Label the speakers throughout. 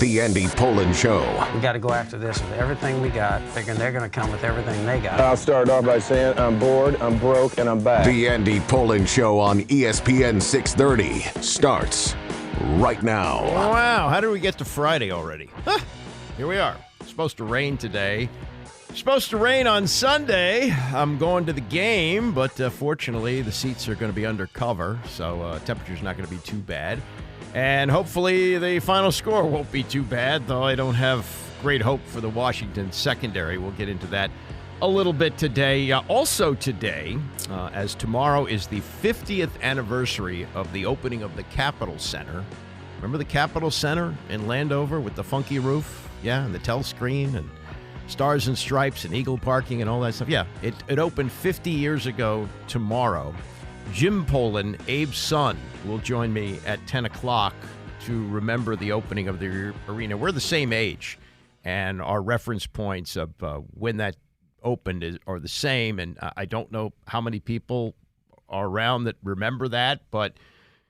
Speaker 1: The Andy Pollin Show.
Speaker 2: We got to go after this with everything we got, figuring they're going to come with everything they got.
Speaker 3: I'll start off by saying I'm bored, I'm broke, and I'm back.
Speaker 1: The Andy Pollin Show on ESPN 630 starts right now.
Speaker 4: Wow, how did we get to Friday already? Here we are. It's supposed to rain today. Supposed to rain on Sunday. I'm going to the game, but fortunately the seats are going to be undercover, so temperature's not going to be too bad. And hopefully the final score won't be too bad, though I don't have great hope for the Washington secondary. We'll get into that a little bit today. Also today, as tomorrow is the 50th anniversary of the opening of the Capitol Center. Remember the Capitol Center in Landover with the funky roof? Yeah, and the telescreen and Stars and Stripes and Eagle Parking and all that stuff. Yeah, it opened 50 years ago tomorrow. Jim Pollin, Abe's son, will join me at 10 o'clock to remember the opening of the arena. We're the same age, and our reference points of when that opened are the same, and I don't know how many people are around that remember that, but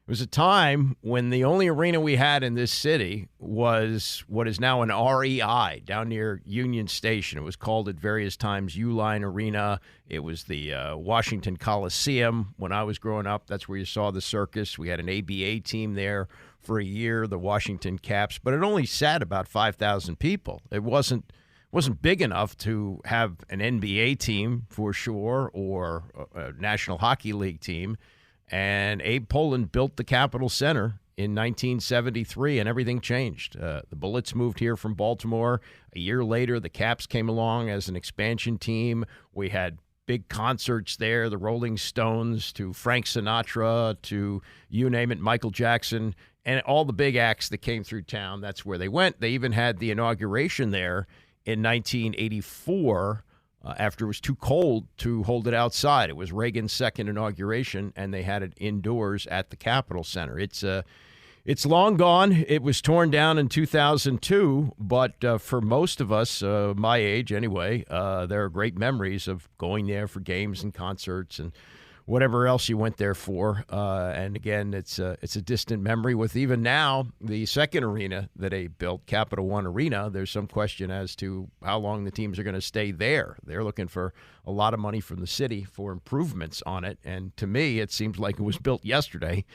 Speaker 4: it was a time when the only arena we had in this city was what is now an REI down near Union Station. It was called at various times Uline Arena. It was the Washington Coliseum when I was growing up. That's where you saw the circus. We had an ABA team there for a year, the Washington Caps, but it only sat about 5,000 people. It wasn't big enough to have an NBA team for sure or a National Hockey League team. And Abe Pollin built the Capitol Center in 1973, and everything changed. The Bullets moved here from Baltimore. A year later, the Caps came along as an expansion team. We had big concerts there, the Rolling Stones to Frank Sinatra to, you name it, Michael Jackson, and all the big acts that came through town. That's where they went. They even had the inauguration there in 1984. After it was too cold to hold it outside. It was Reagan's second inauguration, and they had it indoors at the Capitol Center. It's long gone. It was torn down in 2002, but for most of us, my age anyway, there are great memories of going there for games and concerts and whatever else you went there for. And again, it's a distant memory with even now the second arena that they built, Capital One Arena. There's some question as to how long the teams are going to stay there. They're looking for a lot of money from the city for improvements on it. And to me, it seems like it was built yesterday,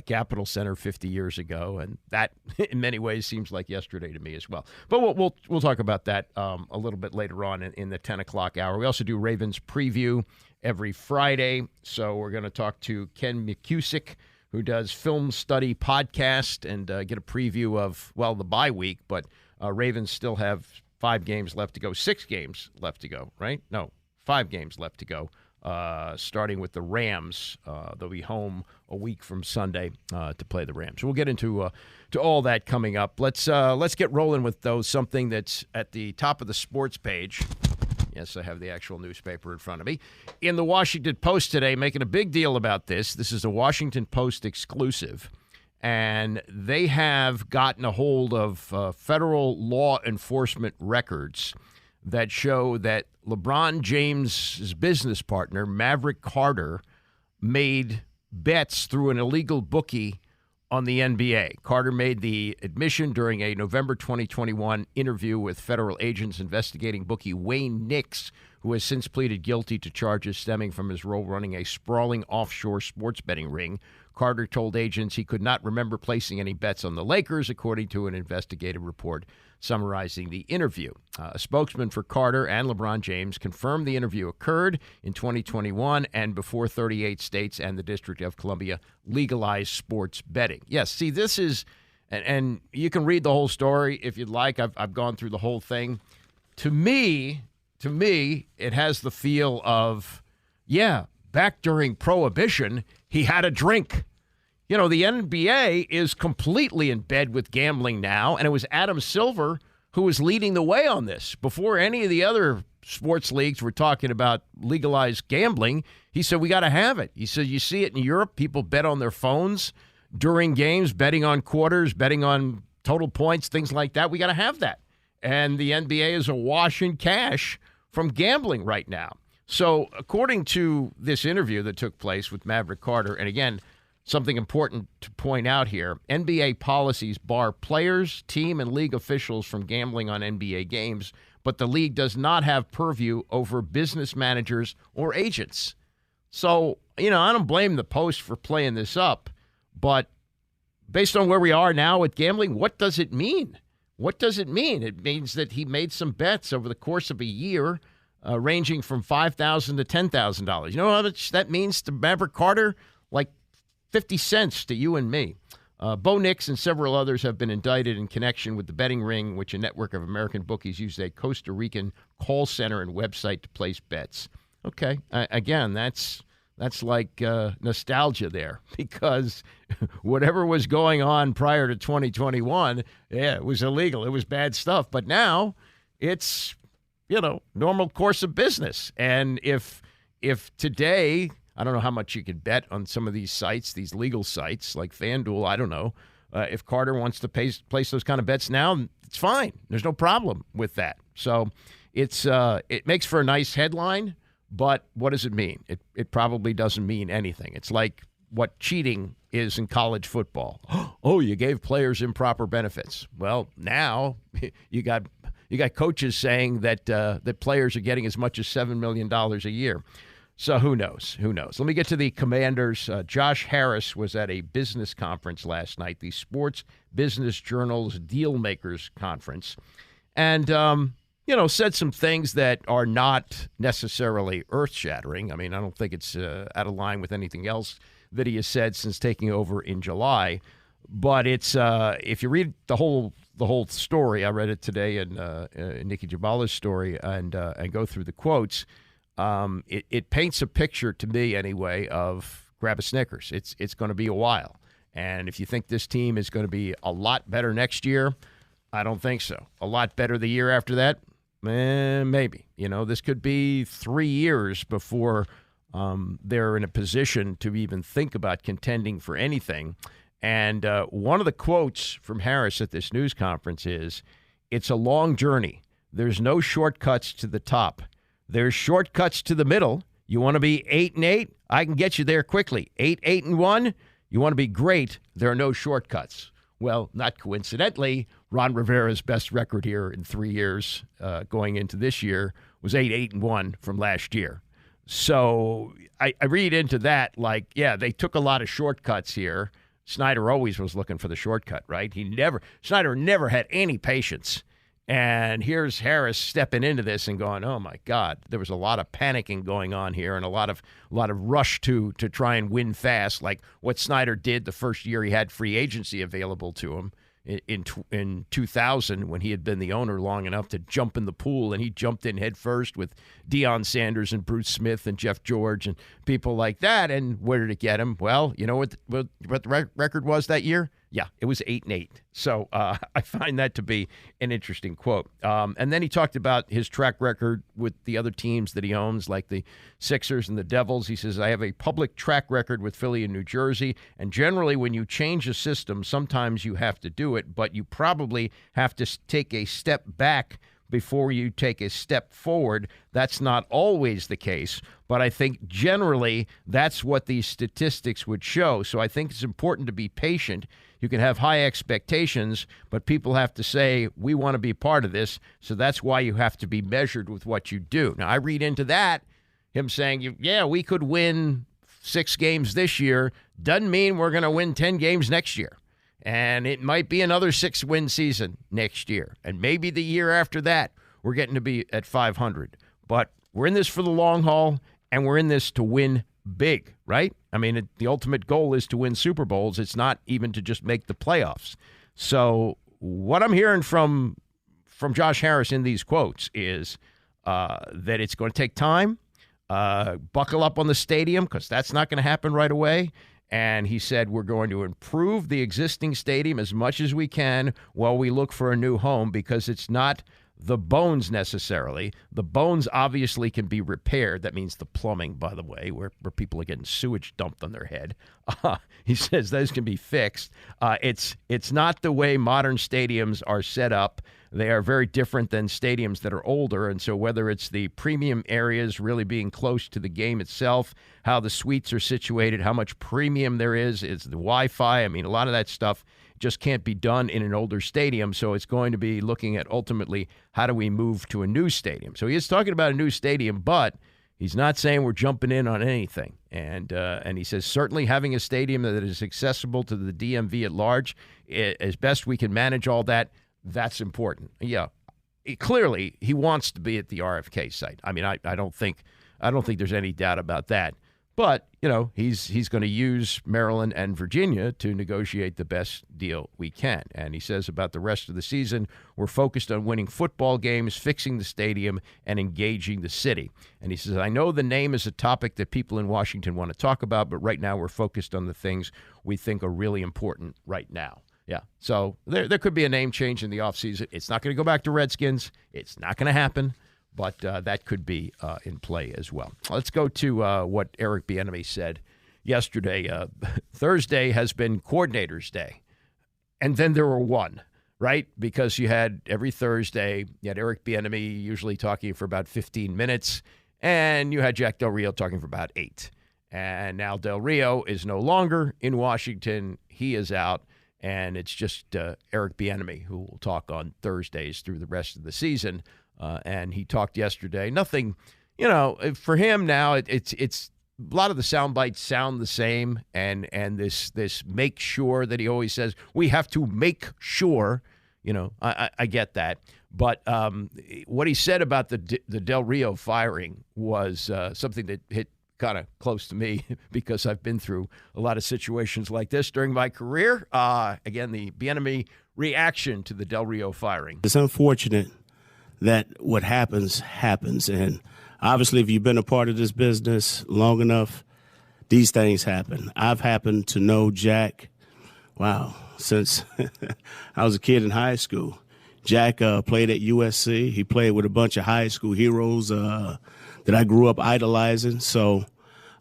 Speaker 4: Capitol Center 50 years ago. And that in many ways seems like yesterday to me as well. But we'll talk about that a little bit later on in the 10 o'clock hour. We also do Ravens preview every Friday. So we're going to talk to Ken McCusick, who does Film Study Podcast, and get a preview of, well, the bye week. But Ravens still have 5 games left to go, 6 games left to go, right? No, 5 games left to go, starting with the Rams. They'll be home a week from Sunday to play the Rams. So we'll get into to all that coming up. Let's get rolling with, though, something that's at the top of the sports page. Yes, I have the actual newspaper in front of me. In the Washington Post today, making a big deal about this. This is a Washington Post exclusive, and they have gotten a hold of federal law enforcement records that show that LeBron James' business partner, Maverick Carter, made bets through an illegal bookie on the NBA. Carter made the admission during a November 2021 interview with federal agents investigating bookie Wayne Nix, who has since pleaded guilty to charges stemming from his role running a sprawling offshore sports betting ring. Carter told agents he could not remember placing any bets on the Lakers, according to an investigative report summarizing the interview. A spokesman for Carter and LeBron James confirmed the interview occurred in 2021 and before 38 states and the District of Columbia legalized sports betting. Yes, see, this is, and you can read the whole story if you'd like. I've gone through the whole thing. To me, it has the feel of, yeah, back during Prohibition, he had a drink. You know, the NBA is completely in bed with gambling now, and it was Adam Silver who was leading the way on this. Before any of the other sports leagues were talking about legalized gambling, he said, we got to have it. He said, you see it in Europe. People bet on their phones during games, betting on quarters, betting on total points, things like that. We got to have that. And the NBA is awash in cash from gambling right now. So according to this interview that took place with Maverick Carter, and again, something important to point out here. NBA policies bar players, team, and league officials from gambling on NBA games, but the league does not have purview over business managers or agents. So, I don't blame the Post for playing this up, but based on where we are now with gambling, what does it mean? What does it mean? It means that he made some bets over the course of a year, ranging from $5,000 to $10,000. You know how much that means to Maverick Carter? Like 50 cents to you and me. Bo Nix and several others have been indicted in connection with the betting ring, which a network of American bookies used a Costa Rican call center and website to place bets. Okay, again, that's like nostalgia there, because whatever was going on prior to 2021, it was illegal. It was bad stuff. But now it's, normal course of business. And if today, I don't know how much you could bet on some of these sites, these legal sites like FanDuel, I don't know. If Carter wants to place those kind of bets now, it's fine. There's no problem with that. So it makes for a nice headline. But what does it mean? It probably doesn't mean anything. It's like what cheating is in college football. Oh, you gave players improper benefits. Well, now you got coaches saying that players are getting as much as $7 million a year. So who knows? Who knows? Let me get to the Commanders. Josh Harris was at a business conference last night, the Sports Business Journal's Deal Makers Conference, and said some things that are not necessarily earth-shattering. I mean, I don't think it's out of line with anything else that he has said since taking over in July. But it's if you read the whole story, I read it today in Nikki Jabala's story, and go through the quotes. It paints a picture to me anyway of grab a Snickers. It's going to be a while, and if you think this team is going to be a lot better next year, I don't think so. A lot better the year after that. Maybe. This could be 3 years before they're in a position to even think about contending for anything. And one of the quotes from Harris at this news conference is, "It's a long journey. There's no shortcuts to the top. There's shortcuts to the middle. You want to be 8-8? I can get you there quickly. 8-1? You want to be great? There are no shortcuts." Well, not coincidentally, Ron Rivera's best record here in 3 years going into this year was 8-1 from last year. So I read into that like, yeah, they took a lot of shortcuts here. Snyder always was looking for the shortcut, right? Snyder never had any patience. And here's Harris stepping into this and going, oh, my God, there was a lot of panicking going on here and a lot of rush to try and win fast, like what Snyder did the first year he had free agency available to him in 2000 when he had been the owner long enough to jump in the pool, and he jumped in head first with Deion Sanders and Bruce Smith and Jeff George and people like that. And where did it get him? Well, you know what the record was that year? Yeah, it was 8-8. So I find that to be an interesting quote. And then he talked about his track record with the other teams that he owns, like the Sixers and the Devils. He says, I have a public track record with Philly and New Jersey. And generally, when you change a system, sometimes you have to do it, but you probably have to take a step back before you take a step forward. That's not always the case, but I think generally that's what these statistics would show. So I think it's important to be patient. You can have high expectations, but people have to say, we want to be part of this, so that's why you have to be measured with what you do. Now, I read into that, him saying, yeah, we could win 6 games this year. Doesn't mean we're going to win 10 games next year. And it might be another 6-win season next year. And maybe the year after that, we're getting to be at 500. But we're in this for the long haul, and we're in this to win big, right? I mean, the ultimate goal is to win Super Bowls. It's not even to just make the playoffs. So what I'm hearing from Josh Harris in these quotes is that it's going to take time. Buckle up on the stadium, because that's not going to happen right away. And he said, we're going to improve the existing stadium as much as we can while we look for a new home, because it's not the bones necessarily. The bones obviously can be repaired. That means the plumbing, by the way, where people are getting sewage dumped on their head. He says those can be fixed. It's not the way modern stadiums are set up. they are very different than stadiums that are older. And so whether it's the premium areas really being close to the game itself, how the suites are situated, how much premium there is the Wi-Fi. I mean, a lot of that stuff just can't be done in an older stadium. So it's going to be looking at ultimately how do we move to a new stadium. So he is talking about a new stadium, but he's not saying we're jumping in on anything. And he says certainly having a stadium that is accessible to the DMV at large, as best we can manage all that, that's important. Yeah, clearly he wants to be at the RFK site. I mean, I don't think there's any doubt about that. But, he's going to use Maryland and Virginia to negotiate the best deal we can. And he says about the rest of the season, we're focused on winning football games, fixing the stadium, and engaging the city. And he says, I know the name is a topic that people in Washington want to talk about, but right now we're focused on the things we think are really important right now. Yeah, so there could be a name change in the offseason. It's not going to go back to Redskins. It's not going to happen. But that could be in play as well. Let's go to what Eric Bieniemy said yesterday. Thursday has been Coordinators Day. And then there were one, right? Because you had every Thursday, you had Eric Bieniemy usually talking for about 15 minutes, and you had Jack Del Rio talking for about 8. And now Del Rio is no longer in Washington. He is out, and it's just Eric Bieniemy who will talk on Thursdays through the rest of the season. And he talked yesterday. Nothing, for him now, it's a lot of the sound bites sound the same. And this make sure that he always says, we have to make sure, I get that. But what he said about the Del Rio firing was something that hit kind of close to me because I've been through a lot of situations like this during my career. Again, the Bieniemy reaction to the Del Rio firing.
Speaker 5: It's unfortunate that what happens. And obviously, if you've been a part of this business long enough, these things happen. I've happened to know Jack, since I was a kid in high school. Jack played at USC. He played with a bunch of high school heroes that I grew up idolizing. So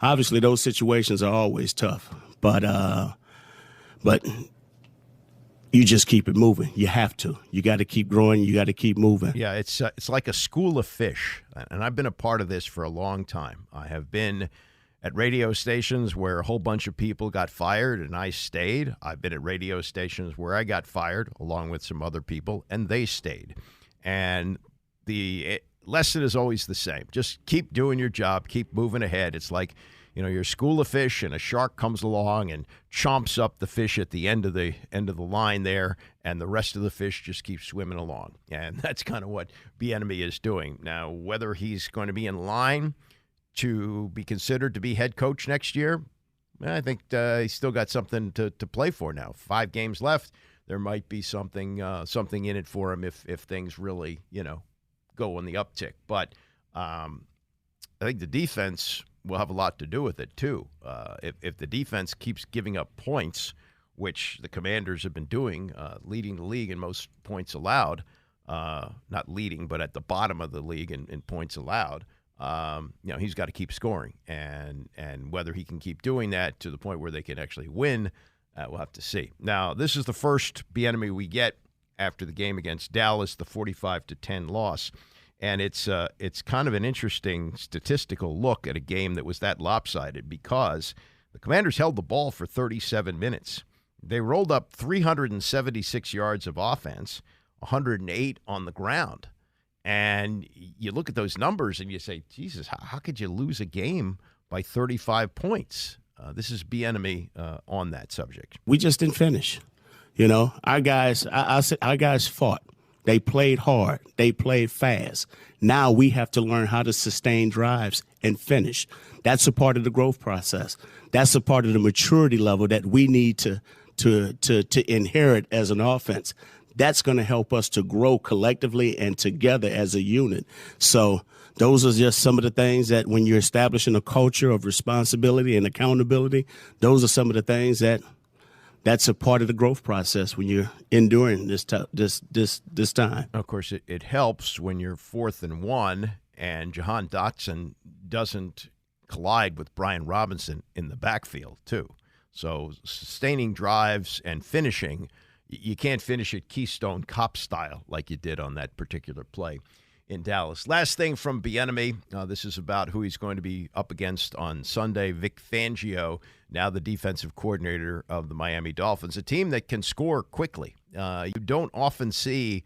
Speaker 5: obviously, those situations are always tough. But you just keep it moving. You have to. You got to keep growing. You got to keep moving.
Speaker 4: Yeah, it's like a school of fish, and I've been a part of this for a long time. I have been at radio stations where a whole bunch of people got fired, and I stayed. I've been at radio stations where I got fired along with some other people, and they stayed. And the lesson is always the same. Just keep doing your job. Keep moving ahead. It's like, you're a school of fish, and a shark comes along and chomps up the fish at the end of the line there, and the rest of the fish just keep swimming along. And that's kind of what Bieniemy is doing. Now, whether he's going to be in line to be considered to be head coach next year, I think he's still got something to play for now. 5 games left. There might be something in it for him if things really, go on the uptick. But I think the defense will have a lot to do with it, too. If the defense keeps giving up points, which the Commanders have been doing, leading the league in most points allowed, not leading, but at the bottom of the league in points allowed, he's got to keep scoring. And whether he can keep doing that to the point where they can actually win, we'll have to see. Now, this is the first Bieniemy we get after the game against Dallas, the 45-10 loss. And it's kind of an interesting statistical look at a game that was that lopsided because the Commanders held the ball for 37 minutes. They rolled up 376 yards of offense, 108 on the ground. And you look at those numbers and you say, Jesus, how could you lose a game by 35 points? This is Bieniemy on that subject.
Speaker 5: We just didn't finish. Our guys, our guys fought. They played hard. They played fast. Now we have to learn how to sustain drives and finish. That's a part of the growth process. That's a part of the maturity level that we need to inherit as an offense. That's going to help us to grow collectively and together as a unit. So those are just some of the things that when you're establishing a culture of responsibility and accountability, those are some of the things that's a part of the growth process when you're enduring this time.
Speaker 4: Of course, it helps when you're 4th and 1 and Jahan Dotson doesn't collide with Brian Robinson in the backfield, too. So sustaining drives and finishing, you can't finish it Keystone Cop style like you did on that particular play in Dallas. Last thing from Bieniemy, this is about who he's going to be up against on Sunday. Vic Fangio, now the defensive coordinator of the Miami Dolphins, a team that can score quickly. You don't often see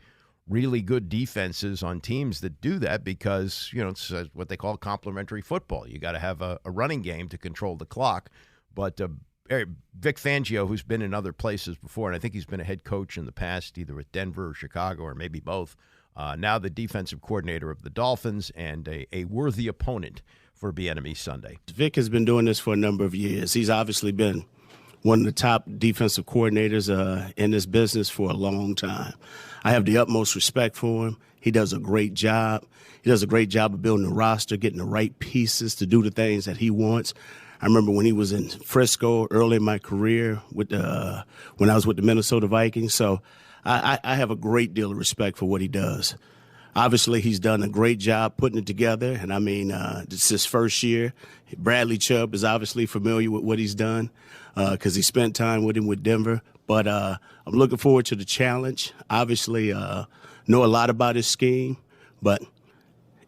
Speaker 4: really good defenses on teams that do that because, it's what they call complementary football. You got to have a running game to control the clock. But Vic Fangio, who's been in other places before, and I think he's been a head coach in the past, either with Denver or Chicago or maybe both, now the defensive coordinator of the Dolphins and a worthy opponent for Bieniemy Sunday.
Speaker 5: Vic has been doing this for a number of years. He's obviously been one of the top defensive coordinators in this business for a long time. I have the utmost respect for him. He does a great job. He does a great job of building the roster, getting the right pieces to do the things that he wants. I remember when he was in Frisco early in my career when I was with the Minnesota Vikings. So I have a great deal of respect for what he does. Obviously, he's done a great job putting it together. And, it's his first year. Bradley Chubb is obviously familiar with what he's done because he spent time with him with Denver. But I'm looking forward to the challenge. Obviously, know a lot about his scheme, but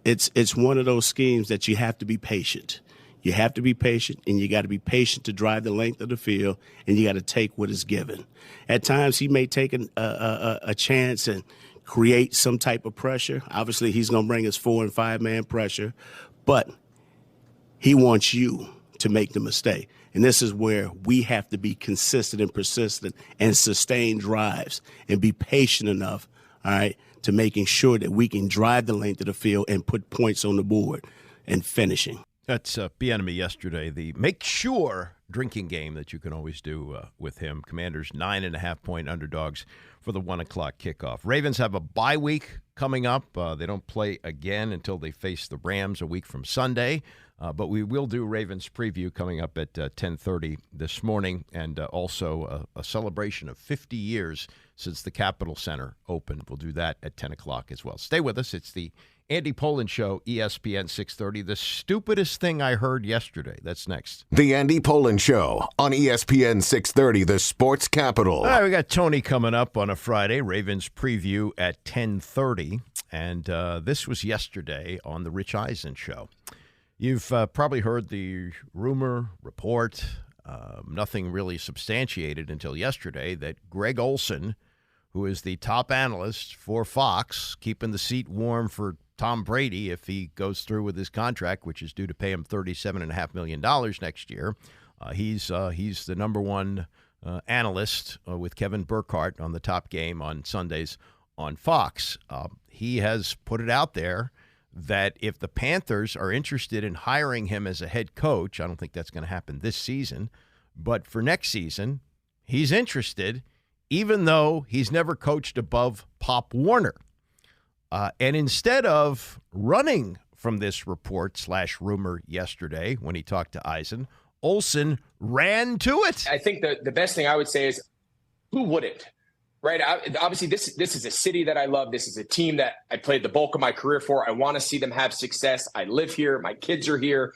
Speaker 5: it's one of those schemes that you have to be patient. You have to be patient, and you got to be patient to drive the length of the field, and you got to take what is given. At times, he may take a chance and create some type of pressure. Obviously, he's going to bring his 4- and 5-man pressure, but he wants you to make the mistake. And this is where we have to be consistent and persistent and sustain drives and be patient enough, all right, to making sure that we can drive the length of the field and put points on the board and finishing.
Speaker 4: That's Bieniemy yesterday, the make sure drinking game that you can always do with him. Commanders 9.5-point underdogs for the 1 o'clock kickoff. Ravens have a bye week coming up. They don't play again until they face the Rams a week from Sunday. But we will do Ravens preview coming up at 10:30 this morning, and also a celebration of 50 years since the Capitol Center opened. We'll do that at 10 o'clock as well. Stay with us. It's the Andy Pollin Show, ESPN 630. The stupidest thing I heard yesterday. That's next.
Speaker 1: The Andy Pollin Show on ESPN 630, the sports capital.
Speaker 4: All right, we got Tony coming up on a Friday. Ravens preview at 10:30. And this was yesterday on the Rich Eisen Show. You've probably heard the rumor, report, nothing really substantiated until yesterday, that Greg Olson, who is the top analyst for Fox, keeping the seat warm for Tom Brady if he goes through with his contract, which is due to pay him $37.5 million next year. He's the number one analyst with Kevin Burkhardt on the Top Game on Sundays on Fox. He has put it out there that if the Panthers are interested in hiring him as a head coach, I don't think that's going to happen this season, but for next season, he's interested, even though he's never coached above Pop Warner. And instead of running from this report/rumor yesterday when he talked to Eisen, Olson ran to it.
Speaker 6: I think the best thing I would say is, who wouldn't? Right? Obviously, this is a city that I love. This is a team that I played the bulk of my career for. I want to see them have success. I live here. My kids are here.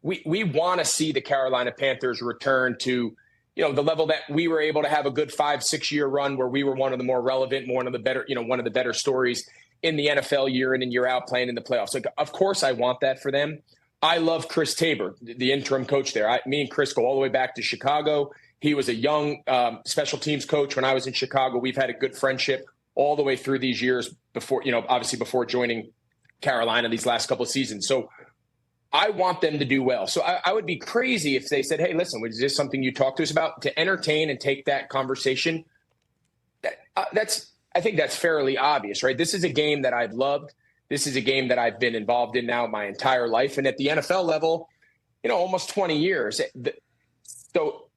Speaker 6: We want to see the Carolina Panthers return to, the level that we were able to have a good 5-6 year run where we were one of the more relevant, one of the better stories in the NFL year in and year out, playing in the playoffs. Like, of course, I want that for them. I love Chris Tabor, the interim coach there. Me and Chris go all the way back to Chicago. He was a young special teams coach when I was in Chicago. We've had a good friendship all the way through these years before, obviously before joining Carolina these last couple of seasons. So I want them to do well. So I would be crazy if they said, hey, listen, is this something you talk to us about? To entertain and take that conversation, I think that's fairly obvious, right? This is a game that I've loved. This is a game that I've been involved in now my entire life. And at the NFL level, almost 20 years. So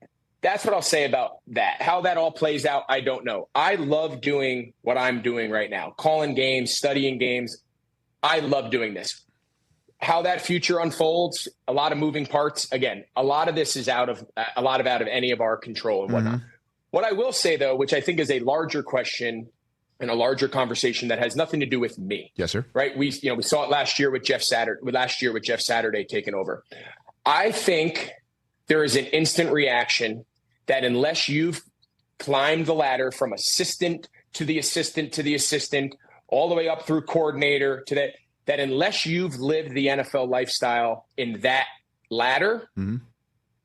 Speaker 6: that's what I'll say about that. How that all plays out, I don't know. I love doing what I'm doing right now, calling games, studying games. I love doing this. How that future unfolds, a lot of moving parts. Again, a lot of this is out of any of our control and whatnot. What I will say, though, which I think is a larger question and a larger conversation that has nothing to do with me.
Speaker 4: Yes, sir.
Speaker 6: Right? We saw it last year with Jeff Saturday taking over. I think there is an instant reaction that unless you've climbed the ladder from assistant to the assistant to the assistant, all the way up through coordinator to that unless you've lived the NFL lifestyle in that ladder,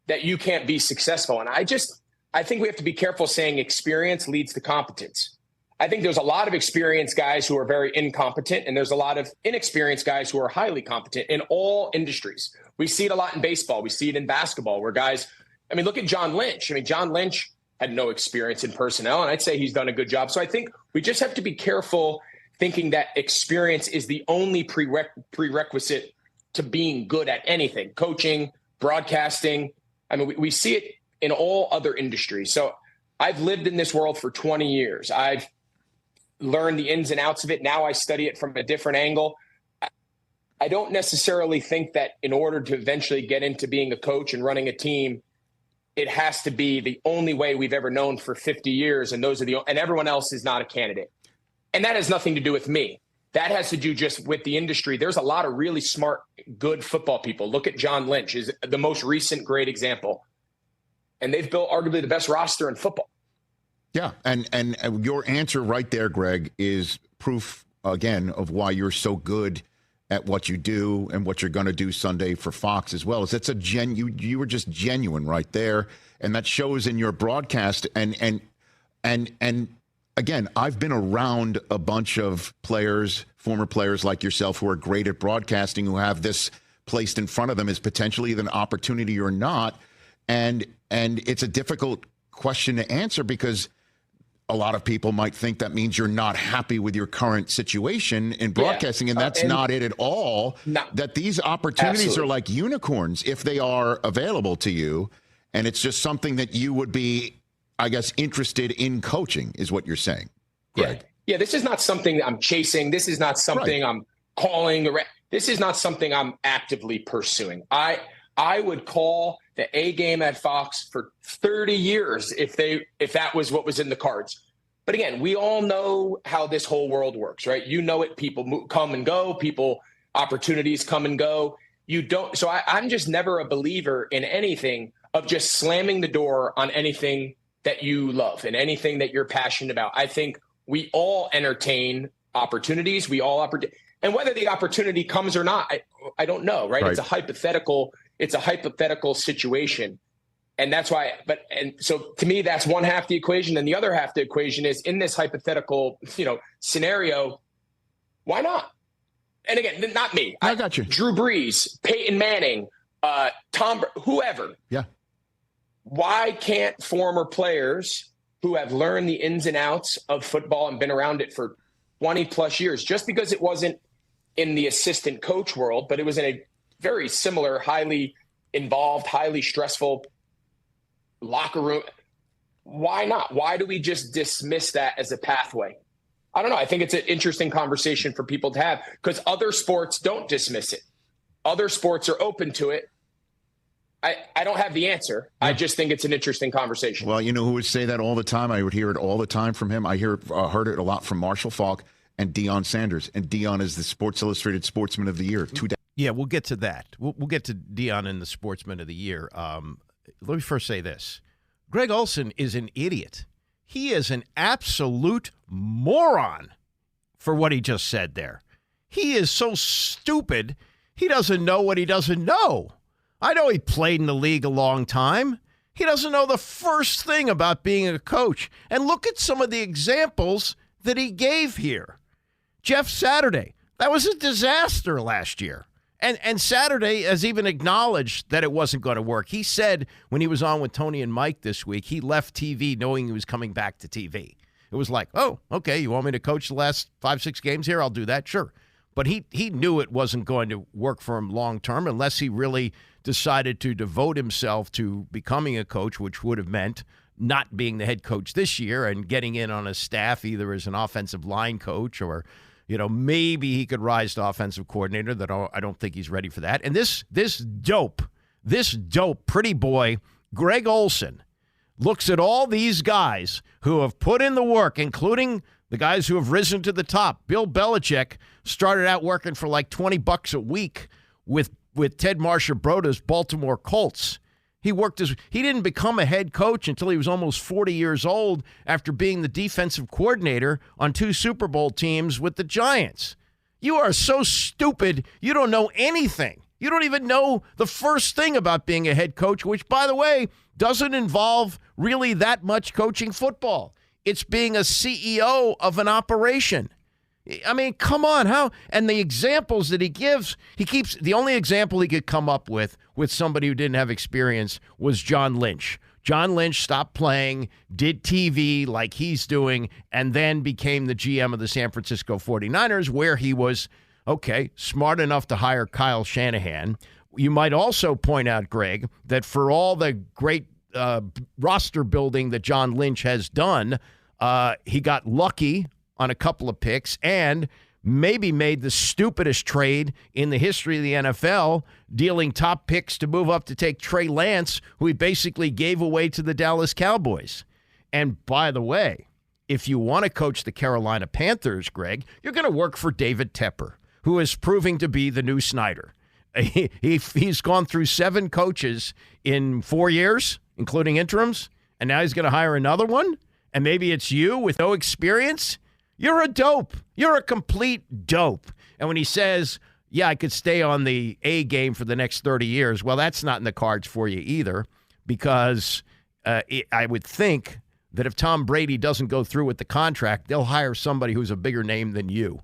Speaker 6: that you can't be successful. And I think we have to be careful saying experience leads to competence. I think there's a lot of experienced guys who are very incompetent, and there's a lot of inexperienced guys who are highly competent in all industries. We see it a lot in baseball. We see it in basketball where guys, I mean, look at John Lynch. I mean, John Lynch had no experience in personnel, and I'd say he's done a good job. So I think we just have to be careful thinking that experience is the only prerequisite to being good at anything, coaching, broadcasting. I mean, we see it in all other industries. So I've lived in this world for 20 years. I've learned the ins and outs of it. Now I study it from a different angle. I don't necessarily think that in order to eventually get into being a coach and running a team, it has to be the only way we've ever known for 50 years. And and everyone else is not a candidate. And that has nothing to do with me. That has to do just with the industry. There's a lot of really smart, good football people. Look at John Lynch, is the most recent great example. And they've built arguably the best roster in football.
Speaker 7: Yeah, and your answer right there, Greg, is proof, again, of why you're so good at what you do and what you're going to do Sunday for Fox as well. It's you were just genuine right there, and that shows in your broadcast. And again, I've been around a bunch of players, former players like yourself, who are great at broadcasting, who have this placed in front of them as potentially an opportunity or not, and it's a difficult question to answer because a lot of people might think that means you're not happy with your current situation in broadcasting, and that's not it at all. No, that these opportunities are like unicorns if they are available to you, and it's just something that you would be, I guess, interested in coaching is what you're saying, Greg.
Speaker 6: Yeah, this is not something I'm chasing. This is not something I'm calling. This is not something I'm actively pursuing. I would call the A game at Fox for 30 years if that was what was in the cards. But again, we all know how this whole world works, right? You know it. People come and go. Opportunities come and go. You don't. So I'm just never a believer in anything of just slamming the door on anything that you love and anything that you're passionate about. I think we all entertain opportunities. And whether the opportunity comes or not, I don't know, right? It's a hypothetical. It's a hypothetical situation. And that's why, so to me, that's one half the equation. And the other half the equation is in this hypothetical, scenario, why not? And again, not me.
Speaker 7: I got you.
Speaker 6: Drew Brees, Peyton Manning, whoever.
Speaker 7: Yeah.
Speaker 6: Why can't former players who have learned the ins and outs of football and been around it for 20 plus years, just because it wasn't in the assistant coach world, but it was in a very similar, highly involved, highly stressful locker room. Why not? Why do we just dismiss that as a pathway? I don't know. I think it's an interesting conversation for people to have because other sports don't dismiss it. Other sports are open to it. I don't have the answer. Yeah. I just think it's an interesting conversation.
Speaker 7: Well, you know who would say that all the time? I would hear it all the time from him. I heard it a lot from Marshall Faulk and Deion Sanders. And Deion is the Sports Illustrated Sportsman of the Year.
Speaker 4: Yeah, we'll get to that. We'll get to Deion and the Sportsman of the Year. Let me first say this. Greg Olsen is an idiot. He is an absolute moron for what he just said there. He is so stupid, he doesn't know what he doesn't know. I know he played in the league a long time. He doesn't know the first thing about being a coach. And look at some of the examples that he gave here. Jeff Saturday, that was a disaster last year. And Saturday has even acknowledged that it wasn't going to work. He said when he was on with Tony and Mike this week, he left TV knowing he was coming back to TV. It was like, oh, okay, you want me to coach the last 5-6 games here? I'll do that, sure. But he knew it wasn't going to work for him long term unless he really decided to devote himself to becoming a coach, which would have meant not being the head coach this year and getting in on a staff either as an offensive line coach or maybe he could rise to offensive coordinator. That I don't think he's ready for that. And this dope pretty boy, Greg Olsen, looks at all these guys who have put in the work, including the guys who have risen to the top. Bill Belichick started out working for like $20 a week with Ted Marchibroda's Baltimore Colts. He didn't become a head coach until he was almost 40 years old after being the defensive coordinator on 2 Super Bowl teams with the Giants. You are so stupid, you don't know anything. You don't even know the first thing about being a head coach, which, by the way, doesn't involve really that much coaching football. It's being a CEO of an operation. I mean, come on, how? And the examples that he gives, the only example he could come up with somebody who didn't have experience was John Lynch. John Lynch stopped playing, did TV like he's doing, and then became the GM of the San Francisco 49ers, where he was, smart enough to hire Kyle Shanahan. You might also point out, Greg, that for all the great roster building that John Lynch has done, he got lucky on a couple of picks and maybe made the stupidest trade in the history of the NFL, dealing top picks to move up to take Trey Lance, who he basically gave away to the Dallas Cowboys. And by the way, if you want to coach the Carolina Panthers, Greg, you're going to work for David Tepper, who is proving to be the new Snyder. He's gone through 7 coaches in 4 years, including interims, and now he's going to hire another one, and maybe it's you with no experience. You're a dope. You're a complete dope. And when he says, yeah, I could stay on the A game for the next 30 years, well, that's not in the cards for you either, because I would think that if Tom Brady doesn't go through with the contract, they'll hire somebody who's a bigger name than you.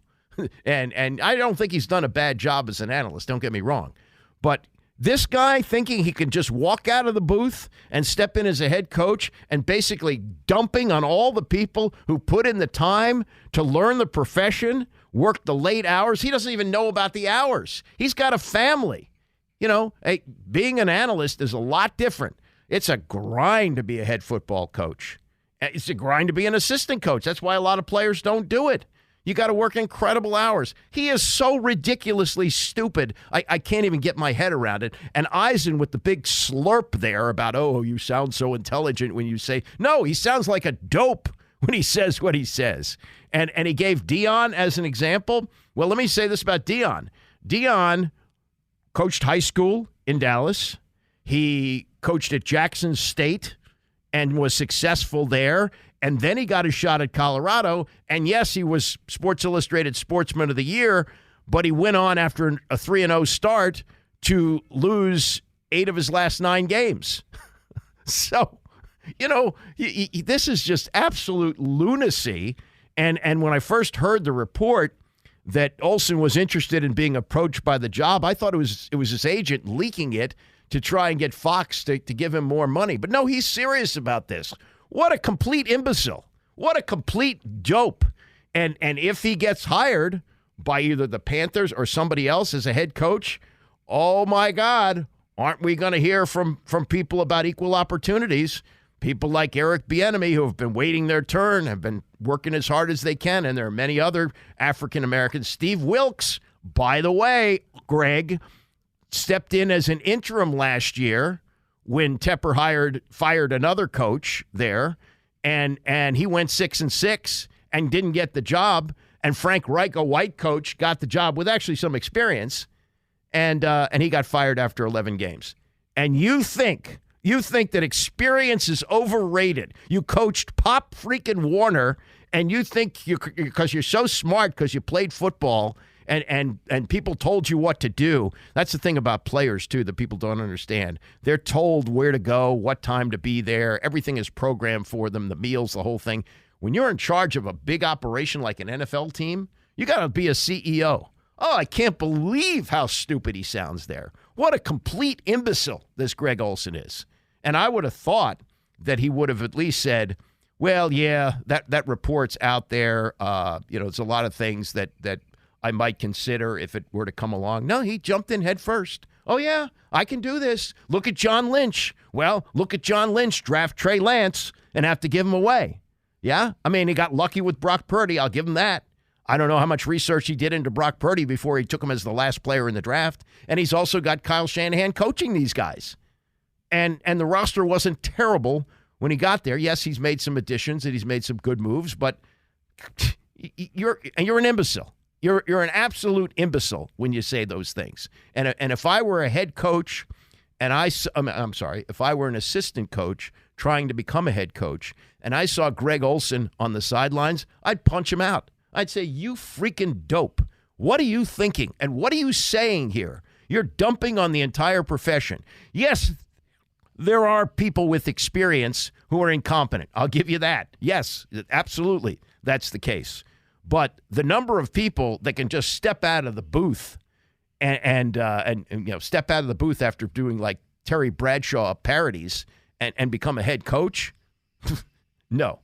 Speaker 4: And I don't think he's done a bad job as an analyst, don't get me wrong. But this guy thinking he can just walk out of the booth and step in as a head coach and basically dumping on all the people who put in the time to learn the profession, work the late hours. He doesn't even know about the hours. He's got a family. Being an analyst is a lot different. It's a grind to be a head football coach. It's a grind to be an assistant coach. That's why a lot of players don't do it. You got to work incredible hours. He is so ridiculously stupid. I can't even get my head around it. And Eisen with the big slurp there about, oh, you sound so intelligent when you say, no, he sounds like a dope when he says what he says. And he gave Deion as an example. Well, let me say this about Deion. Deion coached high school in Dallas. He coached at Jackson State and was successful there. And then he got a shot at Colorado. And yes, he was Sports Illustrated Sportsman of the Year, but he went on after a 3-0 start to lose 8 of his last 9 games. So, this is just absolute lunacy. And when I first heard the report that Olsen was interested in being approached by the job, I thought it was his agent leaking it to try and get Fox to give him more money. But no, he's serious about this. What a complete imbecile. What a complete dope. And if he gets hired by either the Panthers or somebody else as a head coach, oh, my God, aren't we going to hear from people about equal opportunities? People like Eric Bieniemy, who have been waiting their turn, have been working as hard as they can, and there are many other African Americans. Steve Wilkes, by the way, Greg, stepped in as an interim last year when Tepper fired another coach there, and he went 6-6 and didn't get the job. And Frank Reich, a white coach, got the job with actually some experience, and he got fired after 11 games. And you think that experience is overrated? You coached Pop freaking Warner, and you think because you're so smart because you played football and people told you what to do. That's the thing about players, too, that people don't understand. They're told where to go, what time to be there. Everything is programmed for them, the meals, the whole thing. When you're in charge of a big operation like an NFL team, you got to be a CEO. Oh, I can't believe how stupid he sounds there. What a complete imbecile this Greg Olsen is. And I would have thought that he would have at least said, well, yeah, that report's out there. There's a lot of things that I might consider if it were to come along. No, he jumped in head first. Oh, yeah, I can do this. Look at John Lynch. Well, look at John Lynch draft Trey Lance and have to give him away. Yeah? I mean, he got lucky with Brock Purdy. I'll give him that. I don't know how much research he did into Brock Purdy before he took him as the last player in the draft. And he's also got Kyle Shanahan coaching these guys. And the roster wasn't terrible when he got there. Yes, he's made some additions and he's made some good moves, but you're an imbecile. You're an absolute imbecile when you say those things. And if I were a head coach and I'm sorry, if I were an assistant coach trying to become a head coach and I saw Greg Olson on the sidelines, I'd punch him out. I'd say, you freaking dope. What are you thinking? And what are you saying here? You're dumping on the entire profession. Yes, there are people with experience who are incompetent. I'll give you that. Yes, absolutely. That's the case. But the number of people that can just step out of the booth and step out of the booth after doing like Terry Bradshaw parodies and become a head coach, no.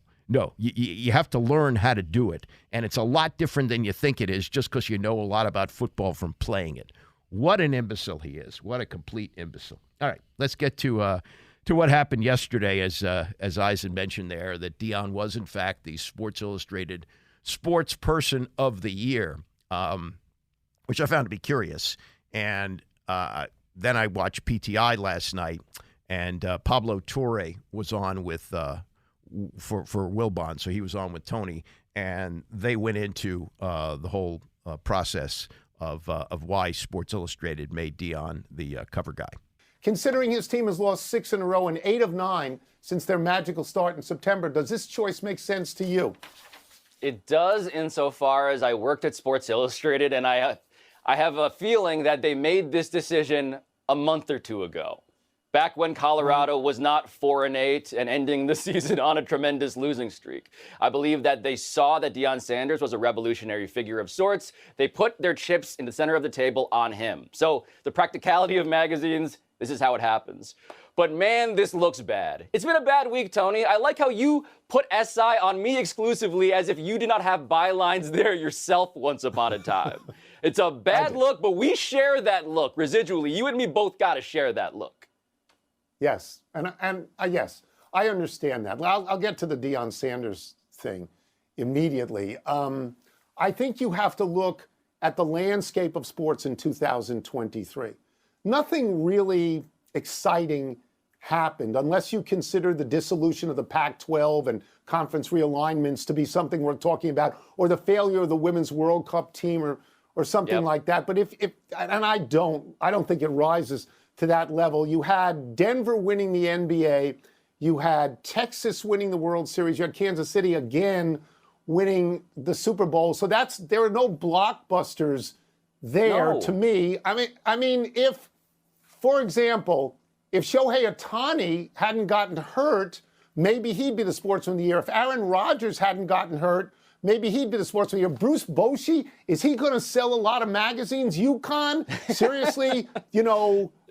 Speaker 4: You have to learn how to do it. And it's a lot different than you think it is just because you know a lot about football from playing it. What an imbecile he is. What a complete imbecile. All right, let's get to what happened yesterday, as Eisen mentioned there, that Deion was, in fact, the Sports Illustrated Sports Person of the Year, which I found to be curious. And then I watched PTI last night, and Pablo Torre was on with for Wilbon, so he was on with Tony, and they went into the whole process of why Sports Illustrated made Deion the cover guy.
Speaker 8: Considering his team has lost 6 in a row and 8 of 9 since their magical start in September, does this choice make sense to you?
Speaker 9: It does, insofar as I worked at Sports Illustrated, and I have a feeling that they made this decision a month or two ago, back when Colorado was not 4-8 and ending the season on a tremendous losing streak. I believe that they saw that Deion Sanders was a revolutionary figure of sorts. They put their chips in the center of the table on him. So the practicality of magazines, this is how it happens. But man, this looks bad. It's been a bad week, Tony. I like how you put SI on me exclusively as if you did not have bylines there yourself once upon a time. It's a bad look, but we share that look residually. You and me both got to share that look.
Speaker 8: Yes, and yes, I understand that. I'll get to the Deion Sanders thing immediately. I think you have to look at the landscape of sports in 2023. Nothing really exciting happened, unless you consider the dissolution of the Pac-12 and conference realignments to be something we're talking about, or the failure of the Women's World Cup team or something like that. But I don't think it rises to that level. You had Denver winning the NBA. You had Texas winning the World Series. You had Kansas City again winning the Super Bowl. So there are no blockbusters there to me. I mean, if, for example, if Shohei Ohtani hadn't gotten hurt, maybe he'd be the Sportsman of the Year. If Aaron Rodgers hadn't gotten hurt, maybe he'd be the Sportsman of the Year. Bruce Bochy, is he going to sell a lot of magazines? UConn? Seriously?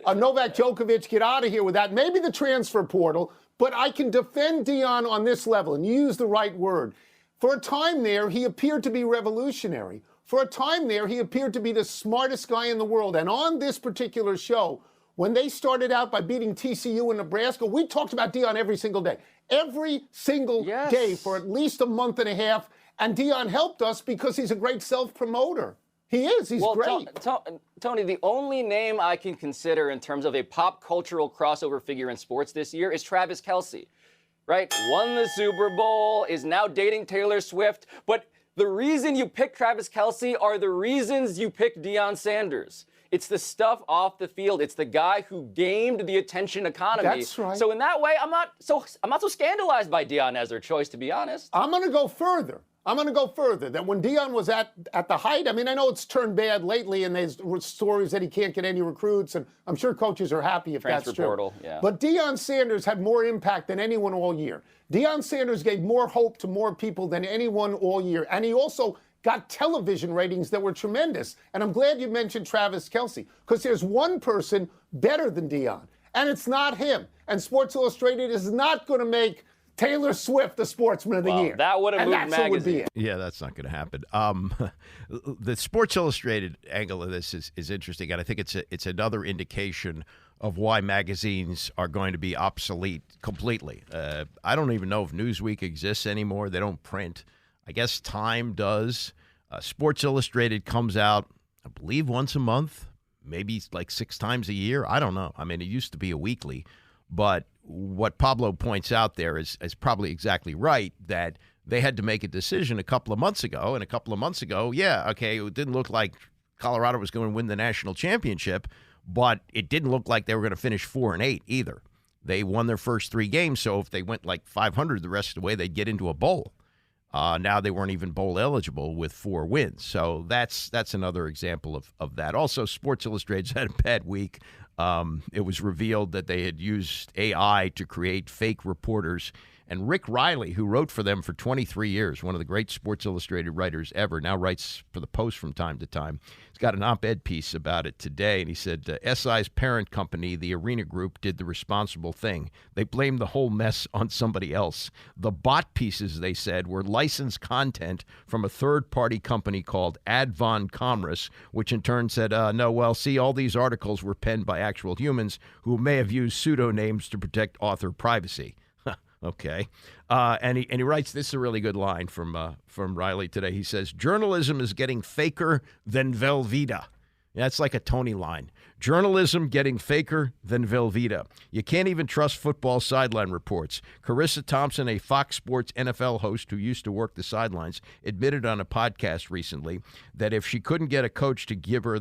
Speaker 8: Novak Djokovic, get out of here with that. Maybe the transfer portal, but I can defend Deion on this level, and you use the right word. For a time there, he appeared to be revolutionary. For a time there, he appeared to be the smartest guy in the world. And on this particular show, when they started out by beating TCU in Nebraska, we talked about Deion every single day. Every single day for at least a month and a half. And Deion helped us because he's a great self-promoter. He is. He's great.
Speaker 9: Tony, the only name I can consider in terms of a pop cultural crossover figure in sports this year is Travis Kelce, right? Won the Super Bowl, is now dating Taylor Swift. But the reason you pick Travis Kelce are the reasons you pick Deion Sanders. It's the stuff off the field. It's the guy who gamed the attention economy.
Speaker 8: That's right.
Speaker 9: So in that way, I'm not so scandalized by Deion as their choice, to be honest.
Speaker 8: I'm going to go further. That when Deion was at the height, I mean, I know it's turned bad lately, and there's stories that he can't get any recruits, and I'm sure coaches are happy if
Speaker 9: Transfer
Speaker 8: that's true.
Speaker 9: portal, yeah.
Speaker 8: But Deion Sanders had more impact than anyone all year. Deion Sanders gave more hope to more people than anyone all year, and he also got television ratings that were tremendous. And I'm glad you mentioned Travis Kelce, because there's one person better than Deion, and it's not him. And Sports Illustrated is not going to make Taylor Swift the Sportsman of the Year.
Speaker 9: That would have moved magazine.
Speaker 4: Yeah, that's not going to happen. The Sports Illustrated angle of this is interesting, and I think it's another indication of why magazines are going to be obsolete completely. I don't even know if Newsweek exists anymore. They don't print. I guess Time does. Sports Illustrated comes out, I believe, once a month, maybe like 6 times a year. I don't know. I mean, it used to be a weekly. But what Pablo points out there is probably exactly right, that they had to make a decision a couple of months ago. And a couple of months ago, it didn't look like Colorado was going to win the national championship. but it didn't look like they were going to finish 4-8 either. They won their first 3 games, so if they went like 500 the rest of the way, they'd get into a bowl. Now they weren't even bowl eligible with 4 wins. So that's another example of that. Also, Sports Illustrated's had a bad week. It was revealed that they had used AI to create fake reporters. And Rick Riley, who wrote for them for 23 years, one of the great Sports Illustrated writers ever, now writes for the Post from time to time. He's got an op-ed piece about it today, and he said, SI's parent company, the Arena Group, did the responsible thing. They blamed the whole mess on somebody else. The bot pieces, they said, were licensed content from a third-party company called Advon Commerce, which in turn said, all these articles were penned by actual humans who may have used pseudonames to protect author privacy. Okay. And he writes, this is a really good line from Riley today. He says, journalism is getting faker than Velveeta. That's like a Tony line. Journalism getting faker than Velveeta. You can't even trust football sideline reports. Carissa Thompson, a Fox Sports NFL host who used to work the sidelines, admitted on a podcast recently that if she couldn't get a coach to give her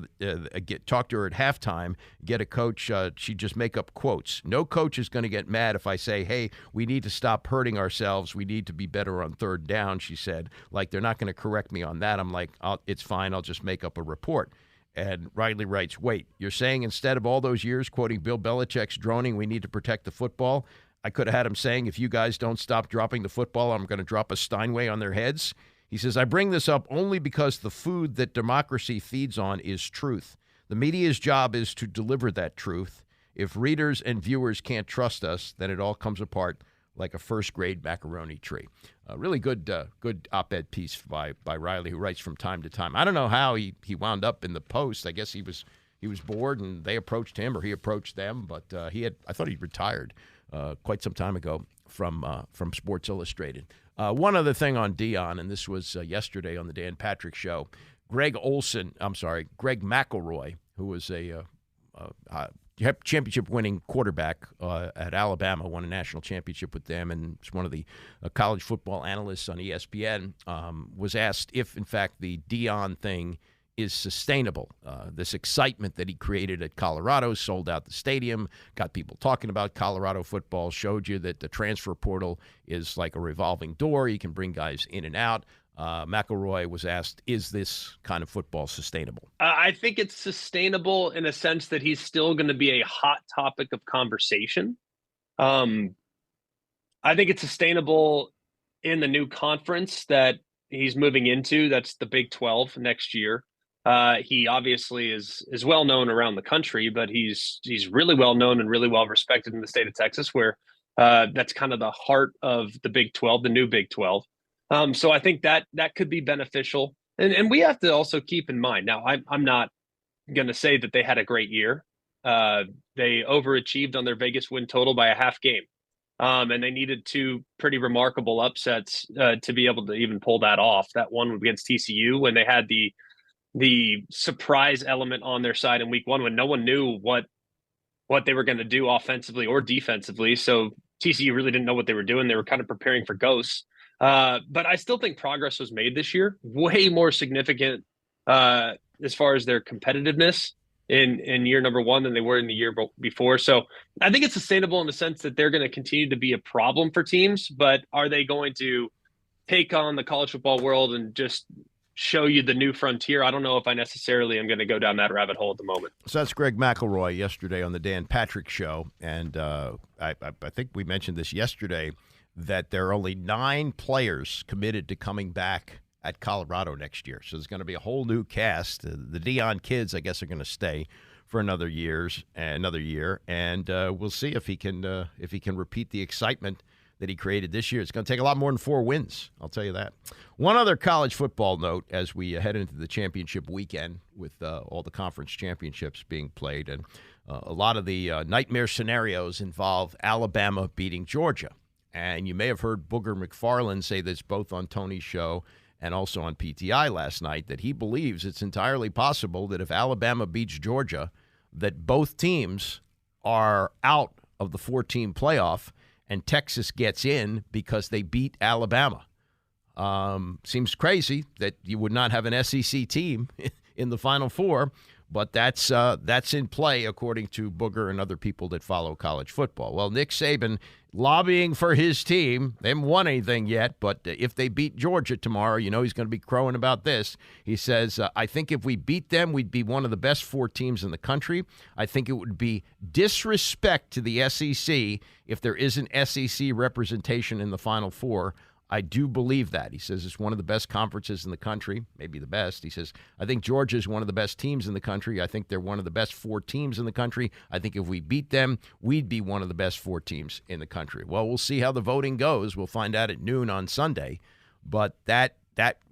Speaker 4: talk to her at halftime, get a coach, she'd just make up quotes. No coach is going to get mad if I say, hey, we need to stop hurting ourselves. We need to be better on third down, she said. Like, they're not going to correct me on that. I'm like, it's fine. I'll just make up a report. And Riley writes, wait, you're saying instead of all those years quoting Bill Belichick's droning, we need to protect the football? I could have had him saying, if you guys don't stop dropping the football, I'm going to drop a Steinway on their heads. He says, I bring this up only because the food that democracy feeds on is truth. The media's job is to deliver that truth. If readers and viewers can't trust us, then it all comes apart like a first-grade macaroni tree. A really good op-ed piece by Riley, who writes from time to time. I don't know how he wound up in the Post. I guess he was bored and they approached him or he approached them. But I thought he retired quite some time ago from Sports Illustrated. One other thing on Deion, and this was yesterday on the Dan Patrick Show. Greg McElroy, who was a championship-winning quarterback at Alabama, won a national championship with them, and was one of the college football analysts on ESPN, was asked if, in fact, the Deion thing is sustainable. This excitement that he created at Colorado, sold out the stadium, got people talking about Colorado football, showed you that the transfer portal is like a revolving door. You can bring guys in and out. McElroy was asked, is this kind of football sustainable?
Speaker 10: I think it's sustainable in a sense that he's still going to be a hot topic of conversation. I think it's sustainable in the new conference that he's moving into. That's the Big 12 next year. He obviously is well known around the country, but he's really well known and really well respected in the state of Texas, where that's kind of the heart of the Big 12, the new Big 12. So I think that could be beneficial. And we have to also keep in mind, now I'm not going to say that they had a great year. They overachieved on their Vegas win total by a half game. And they needed 2 pretty remarkable upsets to be able to even pull that off. That one against TCU when they had the surprise element on their side in week 1 when no one knew what they were going to do offensively or defensively. So TCU really didn't know what they were doing. They were kind of preparing for ghosts. But I still think progress was made this year, way more significant as far as their competitiveness in year number 1 than they were in the year before. So I think it's sustainable in the sense that they're going to continue to be a problem for teams, but are they going to take on the college football world and just show you the new frontier? I don't know if I necessarily am going to go down that rabbit hole at the moment.
Speaker 4: So that's Greg McElroy yesterday on the Dan Patrick Show. And I think we mentioned this yesterday, that there are only 9 players committed to coming back at Colorado next year. So there's going to be a whole new cast. The Deion kids, I guess, are going to stay for another year, and we'll see if he can repeat the excitement that he created this year. It's going to take a lot more than 4 wins, I'll tell you that. One other college football note as we head into the championship weekend with all the conference championships being played, and a lot of the nightmare scenarios involve Alabama beating Georgia. And you may have heard Booger McFarland say this both on Tony's show and also on PTI last night, that he believes it's entirely possible that if Alabama beats Georgia, that both teams are out of the 4-team playoff and Texas gets in because they beat Alabama. Seems crazy that you would not have an SEC team in the Final Four, But that's in play, according to Booger and other people that follow college football. Well, Nick Saban lobbying for his team. They haven't won anything yet, but if they beat Georgia tomorrow, you know he's going to be crowing about this. He says, I think if we beat them, we'd be one of the best 4 teams in the country. I think it would be disrespect to the SEC if there isn't SEC representation in the Final Four. I do believe that. He says it's one of the best conferences in the country, maybe the best. He says, I think Georgia is one of the best teams in the country. I think they're one of the best 4 teams in the country. I think if we beat them, we'd be one of the best 4 teams in the country. Well, we'll see how the voting goes. We'll find out at noon on Sunday. But that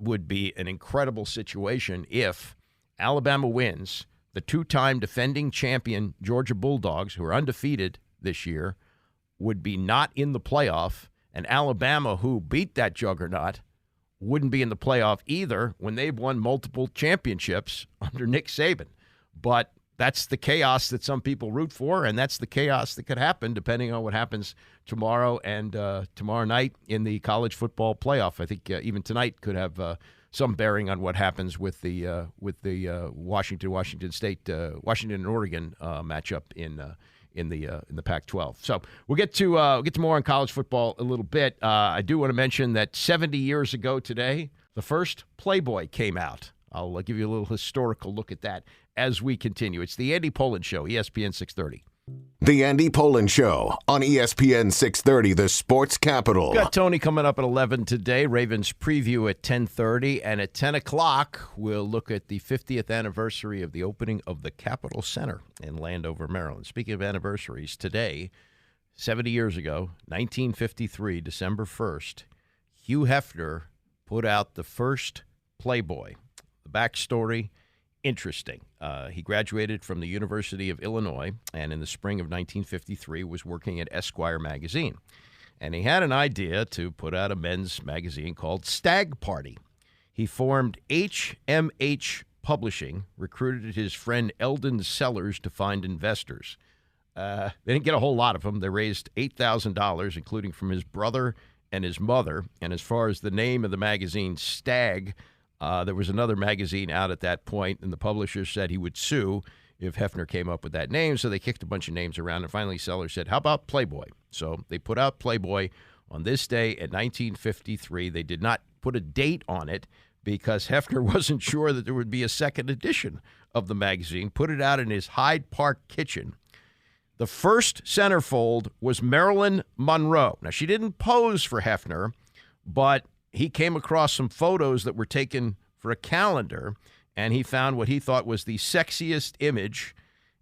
Speaker 4: would be an incredible situation if Alabama wins. The 2-time defending champion Georgia Bulldogs, who are undefeated this year, would be not in the playoff. And Alabama, who beat that juggernaut, wouldn't be in the playoff either when they've won multiple championships under Nick Saban. But that's the chaos that some people root for, and that's the chaos that could happen depending on what happens tomorrow and tomorrow night in the college football playoff. I think even tonight could have some bearing on what happens with the Washington State, Washington and Oregon matchup in the Pac-12. So we'll get to more on college football a little bit. I do want to mention that 70 years ago today, the first Playboy came out. I'll give you a little historical look at that as we continue. It's the Andy Pollin Show, ESPN 630.
Speaker 1: The Andy Pollin Show on ESPN 630, the sports capital.
Speaker 4: We've got Tony coming up at 11 today, Ravens preview at 10:30, and at 10 o'clock, we'll look at the 50th anniversary of the opening of the Capitol Center in Landover, Maryland. Speaking of anniversaries, today, 70 years ago, 1953, December 1st, Hugh Hefner put out the first Playboy. The backstory, interesting. He graduated from the University of Illinois, and in the spring of 1953 was working at Esquire magazine. And he had an idea to put out a men's magazine called Stag Party. He formed HMH Publishing, recruited his friend Eldon Sellers to find investors. They didn't get a whole lot of them. They raised $8,000, including from his brother and his mother. And as far as the name of the magazine, Stag, there was another magazine out at that point, and the publisher said he would sue if Hefner came up with that name. So they kicked a bunch of names around, and finally Sellers said, how about Playboy? So they put out Playboy on this day in 1953. They did not put a date on it because Hefner wasn't sure that there would be a second edition of the magazine. Put it out in his Hyde Park kitchen. The first centerfold was Marilyn Monroe. Now, she didn't pose for Hefner, but he came across some photos that were taken for a calendar, and he found what he thought was the sexiest image,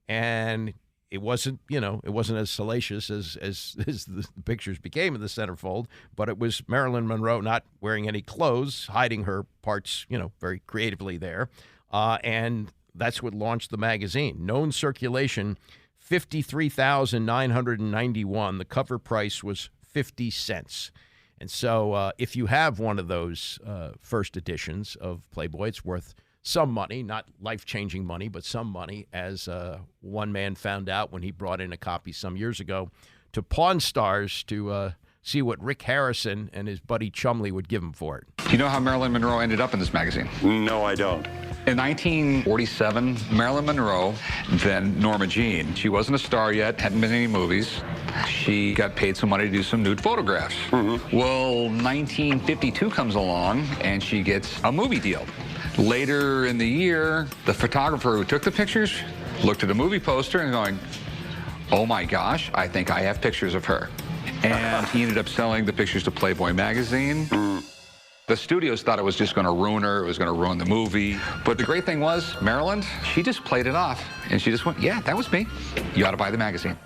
Speaker 4: and it wasn't as salacious as the pictures became in the centerfold, but it was Marilyn Monroe not wearing any clothes, hiding her parts, very creatively there, and that's what launched the magazine. Known circulation, 53,991. The cover price was 50 cents. And so if you have one of those first editions of Playboy, it's worth some money, not life-changing money, but some money, as one man found out when he brought in a copy some years ago to Pawn Stars to see what Rick Harrison and his buddy Chumley would give him for it.
Speaker 11: Do you know how Marilyn Monroe ended up in this magazine?
Speaker 3: No, I don't.
Speaker 11: In 1947, Marilyn Monroe, then Norma Jean. She wasn't a star yet, hadn't been in any movies. She got paid some money to do some nude photographs. Mm-hmm. Well, 1952 comes along, and she gets a movie deal. Later in the year, the photographer who took the pictures looked at the movie poster and going, oh my gosh, I think I have pictures of her. And he ended up selling the pictures to Playboy magazine. The studios thought it was just going to ruin her. It was going to ruin the movie. But the great thing was, Marilyn, she just played it off. And she just went, yeah, that was me. You ought to buy the magazine.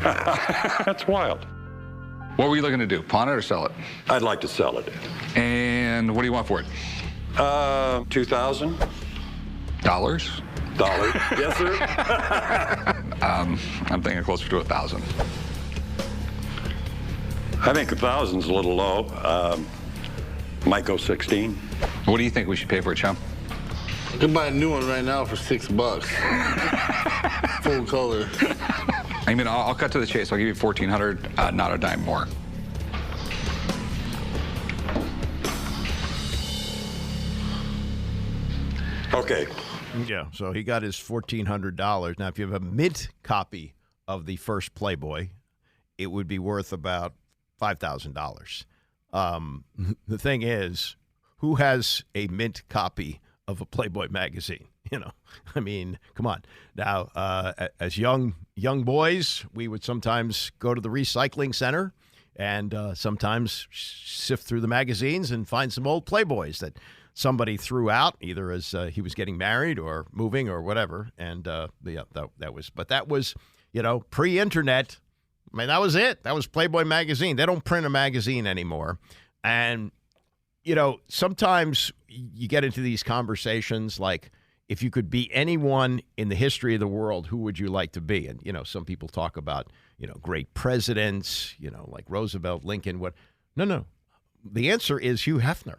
Speaker 3: That's wild.
Speaker 11: What were you looking to do, pawn it or sell it?
Speaker 3: I'd like to sell it.
Speaker 11: And what do you want for it?
Speaker 3: $2,000.
Speaker 11: Dollars?
Speaker 3: Yes, sir.
Speaker 11: I'm thinking closer to 1,000.
Speaker 3: I think 1,000's a little low. Might go 16.
Speaker 11: What do you think we should pay for it, chum?
Speaker 12: You can buy a new one right now for $6. Full color.
Speaker 11: I mean, I'll cut to the chase. I'll give you $1,400, not a dime more.
Speaker 3: Okay,
Speaker 4: Yeah, so he got his $1,400. Now, if you have a mint copy of the first Playboy, it would be worth about $5,000. The thing is, who has a mint copy of a Playboy magazine? You know, I mean, come on. Now, as young boys, we would sometimes go to the recycling center and sometimes sift through the magazines and find some old Playboys that somebody threw out, either as he was getting married or moving or whatever. And that was, you know, pre-internet. I mean, that was it. That was Playboy magazine. They don't print a magazine anymore. And, you know, sometimes you get into these conversations like, if you could be anyone in the history of the world, who would you like to be? And, you know, some people talk about, you know, great presidents, you know, like Roosevelt, Lincoln, what? No. The answer is Hugh Hefner.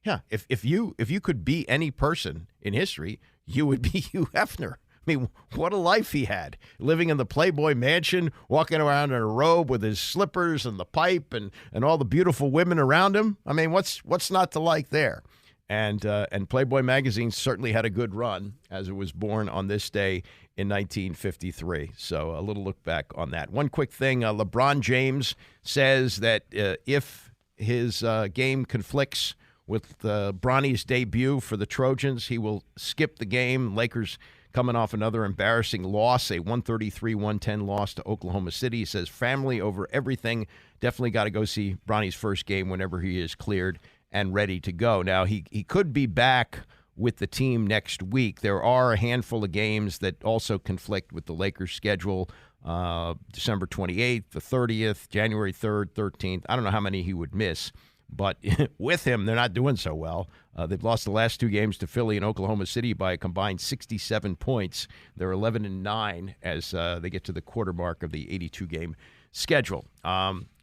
Speaker 4: Yeah, if you could be any person in history, you would be Hugh Hefner. I mean, what a life he had, living in the Playboy mansion, walking around in a robe with his slippers and the pipe and all the beautiful women around him. I mean, what's not to like there? And Playboy magazine certainly had a good run, as it was born on this day in 1953. So a little look back on that. One quick thing, LeBron James says that if his game conflicts with Bronny's debut for the Trojans, he will skip the game. Lakers coming off another embarrassing loss, a 133-110 loss to Oklahoma City. He says family over everything. Definitely got to go see Bronny's first game whenever he is cleared and ready to go. Now, he could be back with the team next week. There are a handful of games that also conflict with the Lakers' schedule. December 28th, the 30th, January 3rd, 13th. I don't know how many he would miss. But with him, they're not doing so well. They've lost the last two games to Philly and Oklahoma City by a combined 67 points. They're 11-9 as they get to the quarter mark of the 82-game schedule.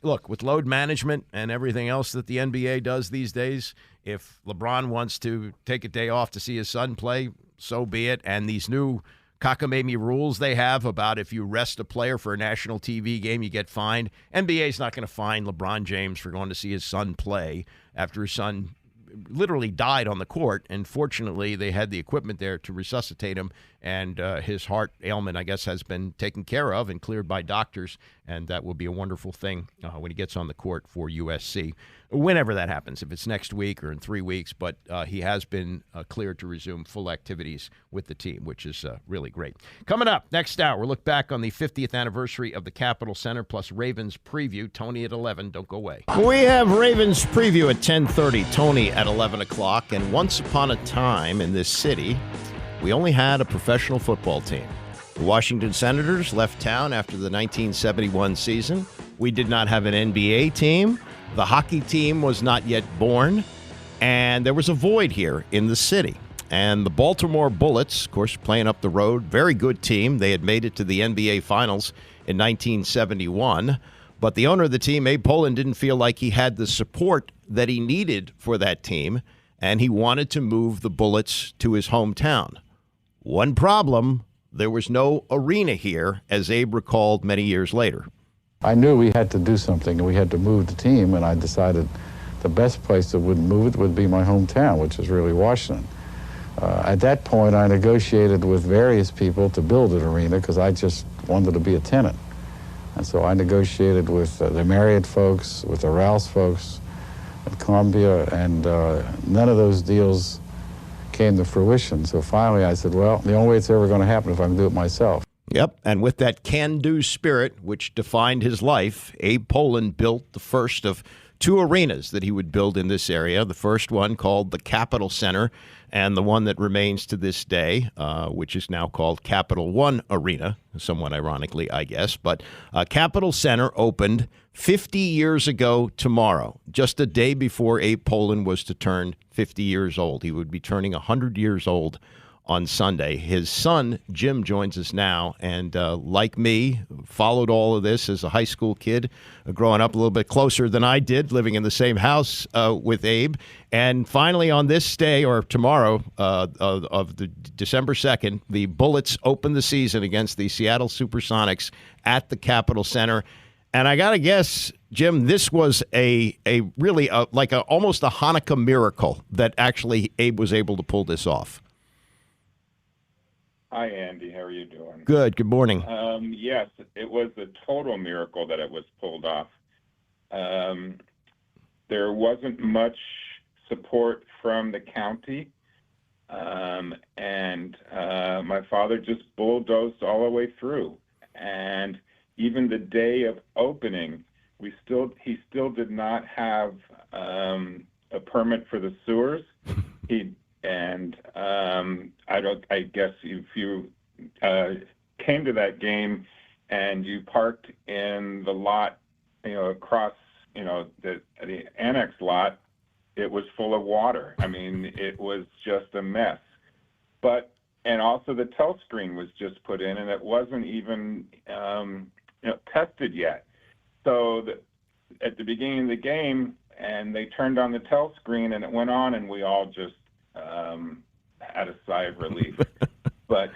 Speaker 4: Look, with load management and everything else that the NBA does these days, if LeBron wants to take a day off to see his son play, so be it. And these new cockamamie rules they have about if you rest a player for a national TV game, you get fined. NBA's not going to fine LeBron James for going to see his son play after his son literally died on the court, and fortunately they had the equipment there to resuscitate him, and his heart ailment, I guess, has been taken care of and cleared by doctors, and that will be a wonderful thing when he gets on the court for USC, whenever that happens, if it's next week or in 3 weeks, but he has been cleared to resume full activities with the team, which is really great. Coming up, next hour, we'll look back on the 50th anniversary of the Capitol Center, plus Ravens preview. Tony at 11, don't go away. We have Ravens preview at 10:30, Tony at 11 o'clock, and once upon a time in this city, we only had a professional football team. The Washington Senators left town after the 1971 season. We did not have an NBA team. The hockey team was not yet born, and there was a void here in the city. And the Baltimore Bullets, of course, playing up the road, very good team. They had made it to the NBA Finals in 1971. But the owner of the team, Abe Pollin, didn't feel like he had the support that he needed for that team, and he wanted to move the Bullets to his hometown. One problem, there was no arena here, as Abe recalled many years later.
Speaker 13: I knew we had to do something, and we had to move the team, and I decided the best place that would move it would be my hometown, which is really Washington. At that point, I negotiated with various people to build an arena because I just wanted to be a tenant. And so I negotiated with the Marriott folks, with the Rouse folks at Columbia, and none of those deals came to fruition. So finally I said, well, the only way it's ever going to happen is if I can do it myself.
Speaker 4: Yep, and with that can-do spirit, which defined his life, Abe Pollin built the first of two arenas that he would build in this area. The first one called the Capitol Center, and the one that remains to this day, which is now called Capital One Arena, somewhat ironically, I guess. But Capitol Center opened 50 years ago tomorrow, just a day before Abe Pollin was to turn 50 years old. He would be turning 100 years old on Sunday. His son, Jim, joins us now, and like me, followed all of this as a high school kid, growing up a little bit closer than I did, living in the same house with Abe. And finally on this day, or tomorrow, of the December 2nd, the Bullets open the season against the Seattle Supersonics at the Capitol Center. And I got to guess, Jim, this was a really almost a Hanukkah miracle that actually Abe was able to pull this off.
Speaker 14: Hi, Andy. How are you doing?
Speaker 4: Good. Good morning.
Speaker 14: Yes, it was a total miracle that it was pulled off. There wasn't much support from the county, and my father just bulldozed all the way through. And even the day of opening, he still did not have a permit for the sewers. I guess if you came to that game and you parked in the lot, across, the annex lot, it was full of water. I mean, it was just a mess. And also the telescreen was just put in, and it wasn't even tested yet. So at the beginning of the game, and they turned on the telescreen, and it went on, and we all just had a sigh of relief. But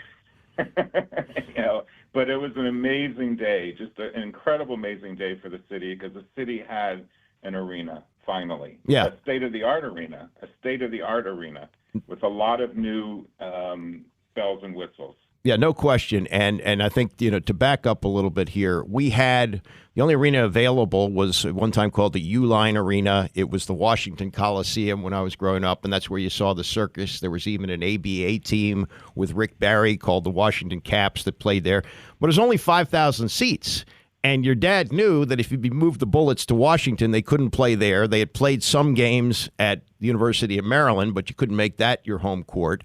Speaker 14: but it was an amazing day, just an incredible, amazing day for the city, because the city had an arena finally.
Speaker 4: Yeah.
Speaker 14: A state-of-the-art arena with a lot of new bells and whistles.
Speaker 4: Yeah, no question. And I think, to back up a little bit here, we had the only arena available was at one time called the U-Line Arena. It was the Washington Coliseum when I was growing up, and that's where you saw the circus. There was even an ABA team with Rick Barry called the Washington Caps that played there. But it was only 5,000 seats. And your dad knew that if you moved the Bullets to Washington, they couldn't play there. They had played some games at the University of Maryland, but you couldn't make that your home court.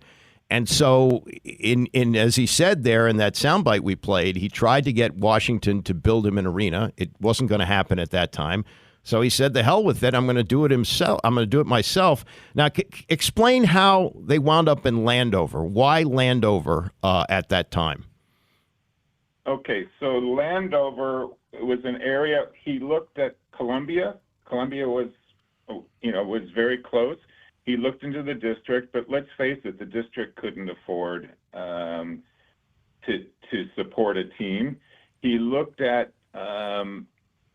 Speaker 4: And so, in as he said there in that soundbite we played, he tried to get Washington to build him an arena. It wasn't going to happen at that time. So he said, "The hell with it. I'm going to do it himself. I'm going to do it myself." Now, explain how they wound up in Landover. Why Landover at that time?
Speaker 14: Okay, so Landover was an area. He looked at Columbia. Columbia was very close. He looked into the district, but let's face it, the district couldn't afford to support a team. He looked at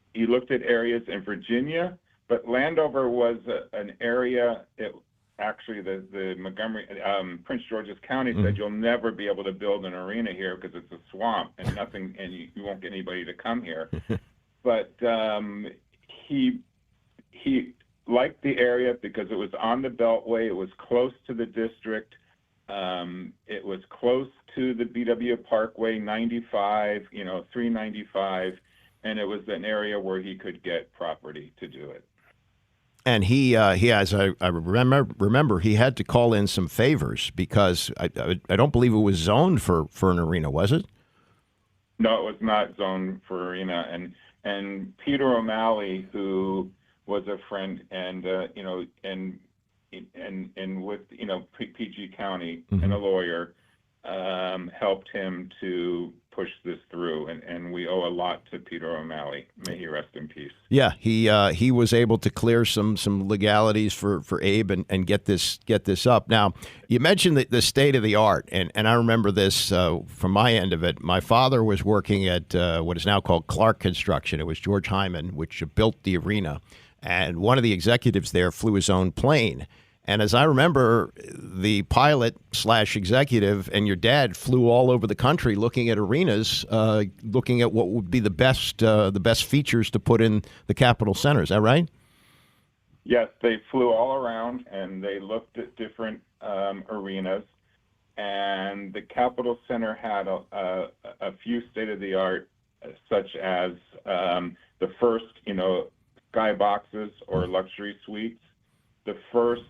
Speaker 14: areas in Virginia, but Landover was an area. The Montgomery, Prince George's County said you'll never be able to build an arena here because it's a swamp and nothing, and you won't get anybody to come here. But he liked the area because it was on the Beltway. It was close to the district. It was close to the BW Parkway 95, 395, and it was an area where he could get property to do it.
Speaker 4: And he has, I remember, he had to call in some favors because I don't believe it was zoned for an arena, was it?
Speaker 14: No, it was not zoned for arena. And Peter O'Malley, who was a friend, and with PG County and a lawyer, helped him to push this through, and we owe a lot to Peter O'Malley. May he rest in peace.
Speaker 4: Yeah, he was able to clear some legalities for Abe and get this up. Now, you mentioned the state of the art, and I remember this from my end of it. My father was working at what is now called Clark Construction. It was George Hyman, which built the arena, and one of the executives there flew his own plane. And as I remember, the pilot/executive and your dad flew all over the country looking at arenas, looking at what would be the best features to put in the Capitol Center. Is that right?
Speaker 14: Yes, they flew all around and they looked at different arenas. And the Capitol Center had a few state-of-the-art, such as the first, skyboxes or luxury suites, the first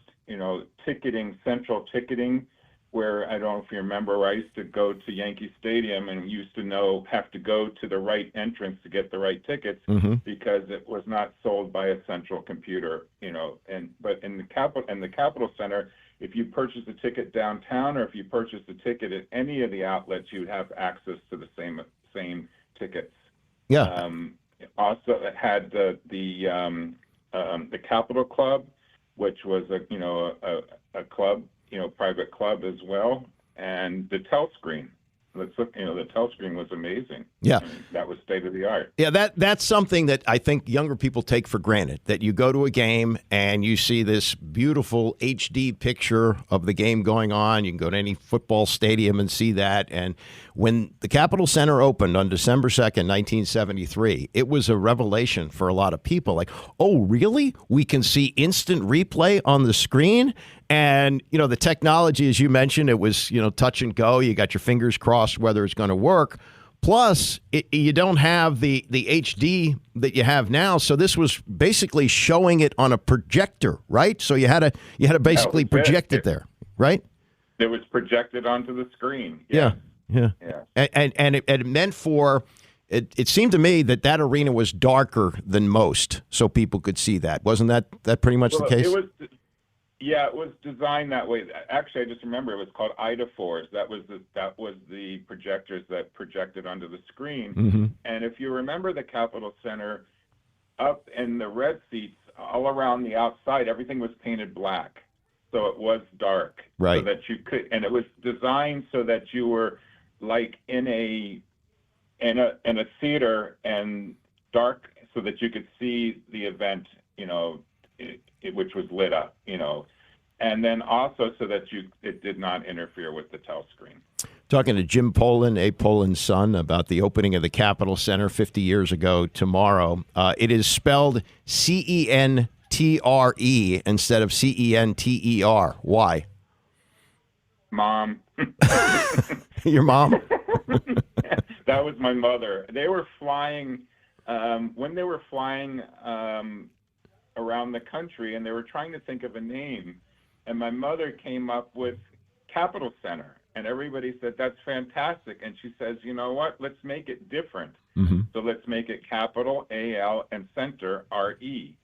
Speaker 14: central ticketing, where I don't know if you remember, I used to go to Yankee Stadium and used to have to go to the right entrance to get the right tickets because it was not sold by a central computer, but in the Capitol Center, if you purchase a ticket downtown or if you purchase a ticket at any of the outlets, you would have access to the same tickets.
Speaker 4: Yeah.
Speaker 14: Also, it had the Capitol Club, which was a club, private club as well, and the telescreen. let's look. The telescreen was amazing.
Speaker 4: Yeah.
Speaker 14: I mean, that was state of the art.
Speaker 4: Yeah, that's something that I think younger people take for granted, that you go to a game and you see this beautiful HD picture of the game going on. You can go to any football stadium and see that. And when the Capitol Center opened on December 2nd, 1973, it was a revelation for a lot of people. Like, oh, really? We can see instant replay on the screen? And, the technology, as you mentioned, it was, touch and go. You got your fingers crossed whether it's going to work. Plus, you don't have the HD that you have now. So this was basically showing it on a projector, right? So you had to basically project it there, right?
Speaker 14: It was projected onto the screen.
Speaker 4: Yeah.
Speaker 14: Yeah.
Speaker 4: And it meant for it seemed to me that arena was darker than most, so people could see that. Wasn't that pretty much the case?
Speaker 14: It was designed that way. Actually, I just remember it was called Ida-4s. That was the projectors that projected onto the screen.
Speaker 4: Mm-hmm.
Speaker 14: And if you remember the Capitol Center, up in the red seats, all around the outside, everything was painted black, so it was dark,
Speaker 4: right?
Speaker 14: So that you could, and it was designed so that you were like in a theater and dark, so that you could see the event, which was lit up, and then also so that it did not interfere with the telescreen.
Speaker 4: Talking to Jim Pollin, Abe Pollin's son, about the opening of the Capitol Center 50 years ago tomorrow. It is spelled Centre instead of Center. Why?
Speaker 14: Mom.
Speaker 4: Your mom?
Speaker 14: That was my mother. They were flying, when they were flying around the country, and they were trying to think of a name. And my mother came up with Capitol Center. And everybody said, that's fantastic. And she says, you know what? Let's make it different.
Speaker 4: Mm-hmm.
Speaker 14: So let's make it Capital, A-L, and Center, R-E.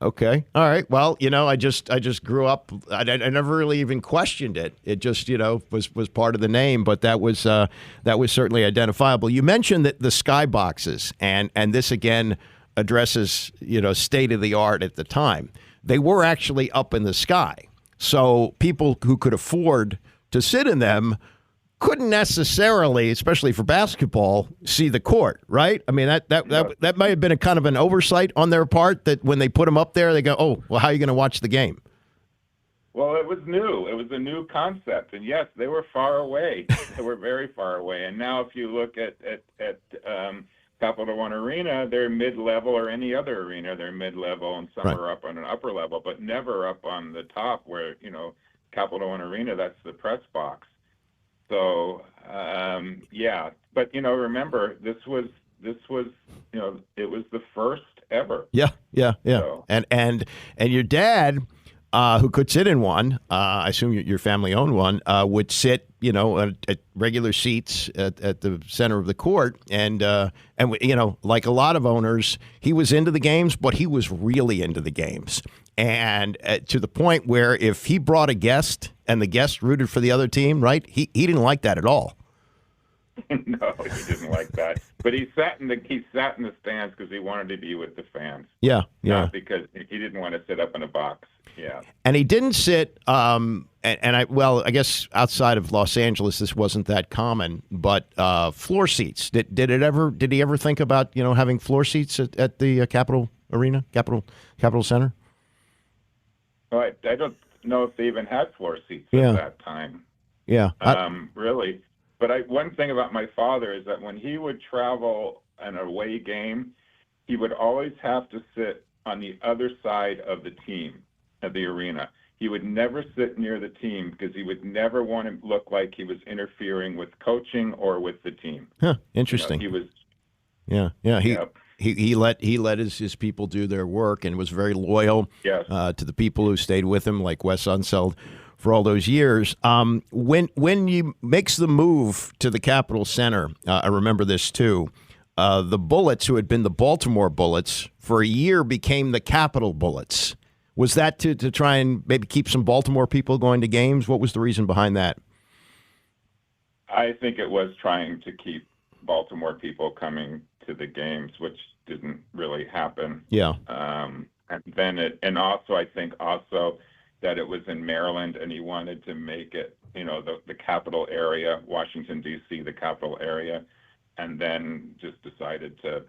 Speaker 4: Okay. All right. Well, I just grew up. I never really even questioned it. It just, was part of the name. But that was certainly identifiable. You mentioned that the skyboxes, and this again addresses, state of the art at the time. They were actually up in the sky. So people who could afford to sit in them couldn't necessarily, especially for basketball, see the court, right? I mean, that might have been a kind of an oversight on their part, that when they put them up there, they go, oh, well, how are you going to watch the game?
Speaker 14: Well, it was new. It was a new concept. And yes, they were far away. They were very far away. And now if you look at Capital One Arena, they're mid-level, or any other arena, they're mid-level, and some are up on an upper level, but never up on the top where, Capital One Arena, that's the press box. So, but, remember, this was, it was the first ever.
Speaker 4: Yeah.
Speaker 14: So.
Speaker 4: And your dad, who could sit in one, I assume your family owned one, would sit, at regular seats at the center of the court. And like a lot of owners, he was into the games, but he was really into the games. And to the point where if he brought a guest and the guest rooted for the other team, right, he didn't like that at all.
Speaker 14: No, he didn't like that. But he sat in the stands because he wanted to be with the fans.
Speaker 4: Yeah.
Speaker 14: Not because he didn't want to sit up in a box. Yeah.
Speaker 4: And he didn't sit. I guess outside of Los Angeles, this wasn't that common. But floor seats. Did he ever think about having floor seats at the Capitol Arena, Capitol Center?
Speaker 14: Well, I don't know if they even had floor seats at that time.
Speaker 4: Yeah.
Speaker 14: Really. But one thing about my father is that when he would travel an away game, he would always have to sit on the other side of the team at the arena. He would never sit near the team because he would never want to look like he was interfering with coaching or with the team.
Speaker 4: Huh. Interesting.
Speaker 14: He was.
Speaker 4: Yeah. He let his people do their work and was very loyal to the people who stayed with him, like Wes Unseld, for all those years. When he makes the move to the Capitol Center, I remember this too. The Bullets, who had been the Baltimore Bullets for a year, became the Capitol Bullets. Was that to try and maybe keep some Baltimore people going to games? What was the reason behind that?
Speaker 14: I think it was trying to keep Baltimore people coming to the games, which didn't really happen.
Speaker 4: Yeah.
Speaker 14: And then I think that it was in Maryland, and he wanted to make it, the capital area, Washington, D.C., the capital area, and then just decided to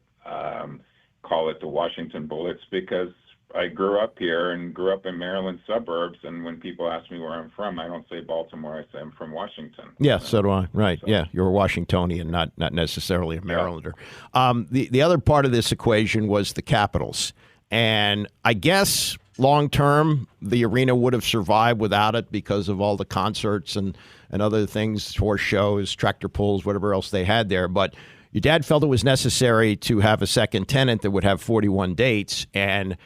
Speaker 14: call it the Washington Bullets because I grew up here and grew up in Maryland suburbs, and when people ask me where I'm from, I don't say Baltimore, I say I'm from Washington.
Speaker 4: Yeah, so do I. Right. So. Yeah, you're a Washingtonian, not necessarily a Marylander. Yeah. The other part of this equation was the Capitals. And I guess long term, the arena would have survived without it because of all the concerts and other things, horse shows, tractor pulls, whatever else they had there. But your dad felt it was necessary to have a second tenant that would have 41 dates. And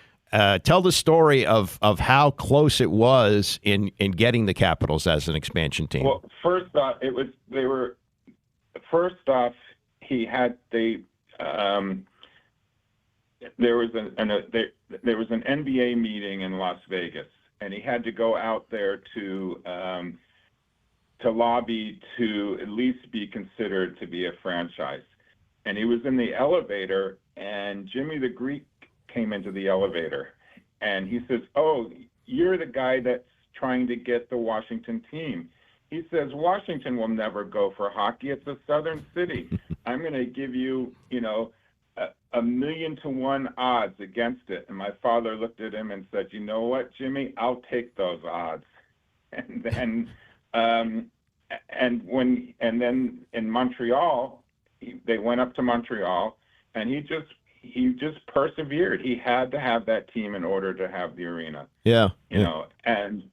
Speaker 4: tell the story of how close it was in getting the Capitals as an expansion team.
Speaker 14: Well, first off, there was an NBA meeting in Las Vegas, and he had to go out there to lobby to at least be considered to be a franchise. And he was in the elevator, and Jimmy the Greek came into the elevator, and he says, "Oh, you're the guy that's trying to get the Washington team." He says, "Washington will never go for hockey. It's a southern city. I'm going to give you, 1,000,000 to 1 odds against it." And my father looked at him and said, "You know what, Jimmy? I'll take those odds." And then, and then in Montreal, they went up to Montreal, and he just persevered. He had to have that team in order to have the arena.
Speaker 4: Yeah.
Speaker 14: And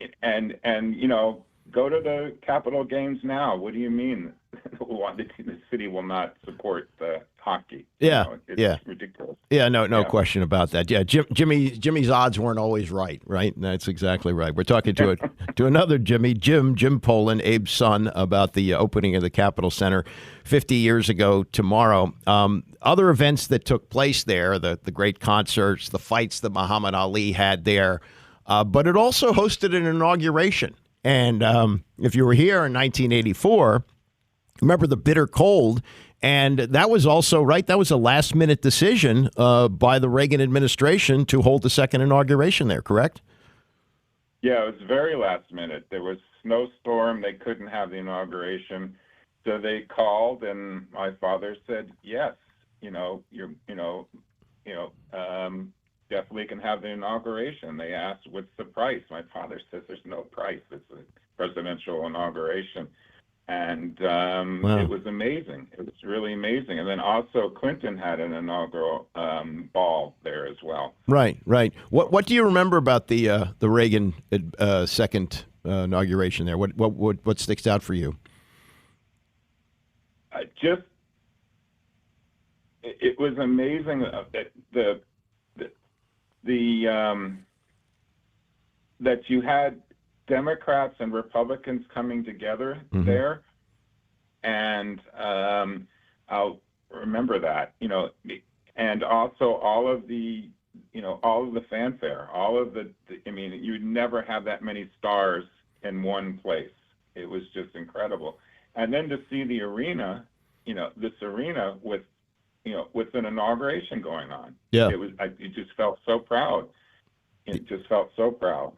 Speaker 14: go to the Capitol games now. What do you mean? The city will not support the hockey.
Speaker 4: Yeah.
Speaker 14: It's ridiculous.
Speaker 4: Yeah, no question about that. Yeah, Jimmy's odds weren't always right? That's exactly right. We're talking to another Jim Pollin, Abe's son, about the opening of the Capitol Center 50 years ago tomorrow. Other events that took place there, the great concerts, the fights that Muhammad Ali had there, but it also hosted an inauguration. And if you were here in 1984, remember the bitter cold. And that was also, that was a last-minute decision by the Reagan administration to hold the second inauguration there, correct?
Speaker 14: Yeah, it was very last minute. There was snowstorm. They couldn't have the inauguration. So they called, and my father said, yes, definitely can have the inauguration. They asked, what's the price? My father says there's no price. It's a presidential inauguration. And
Speaker 4: wow.
Speaker 14: It was amazing. It was really amazing. And then also Clinton had an inaugural ball there as well.
Speaker 4: Right. What do you remember about the Reagan second inauguration there? What sticks out for you?
Speaker 14: It was amazing that you had Democrats and Republicans coming together there, and I'll remember that, and also all of the fanfare, you'd never have that many stars in one place. It was just incredible, and then to see the arena, this arena with an inauguration going on.
Speaker 4: Yeah,
Speaker 14: it just felt so proud. It just felt so proud.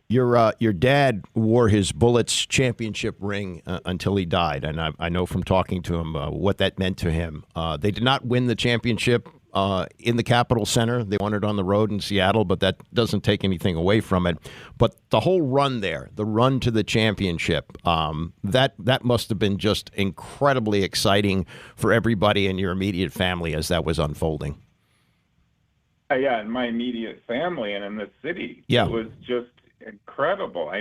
Speaker 4: Your dad wore his Bullets championship ring until he died, and I know from talking to him what that meant to him. They did not win the championship in the Capitol Center. They won it on the road in Seattle, but that doesn't take anything away from it. But the whole run there, the run to the championship, that must have been just incredibly exciting for everybody in your immediate family as that was unfolding.
Speaker 14: Yeah, in my immediate family and in the city,
Speaker 4: yeah.
Speaker 14: It was just incredible.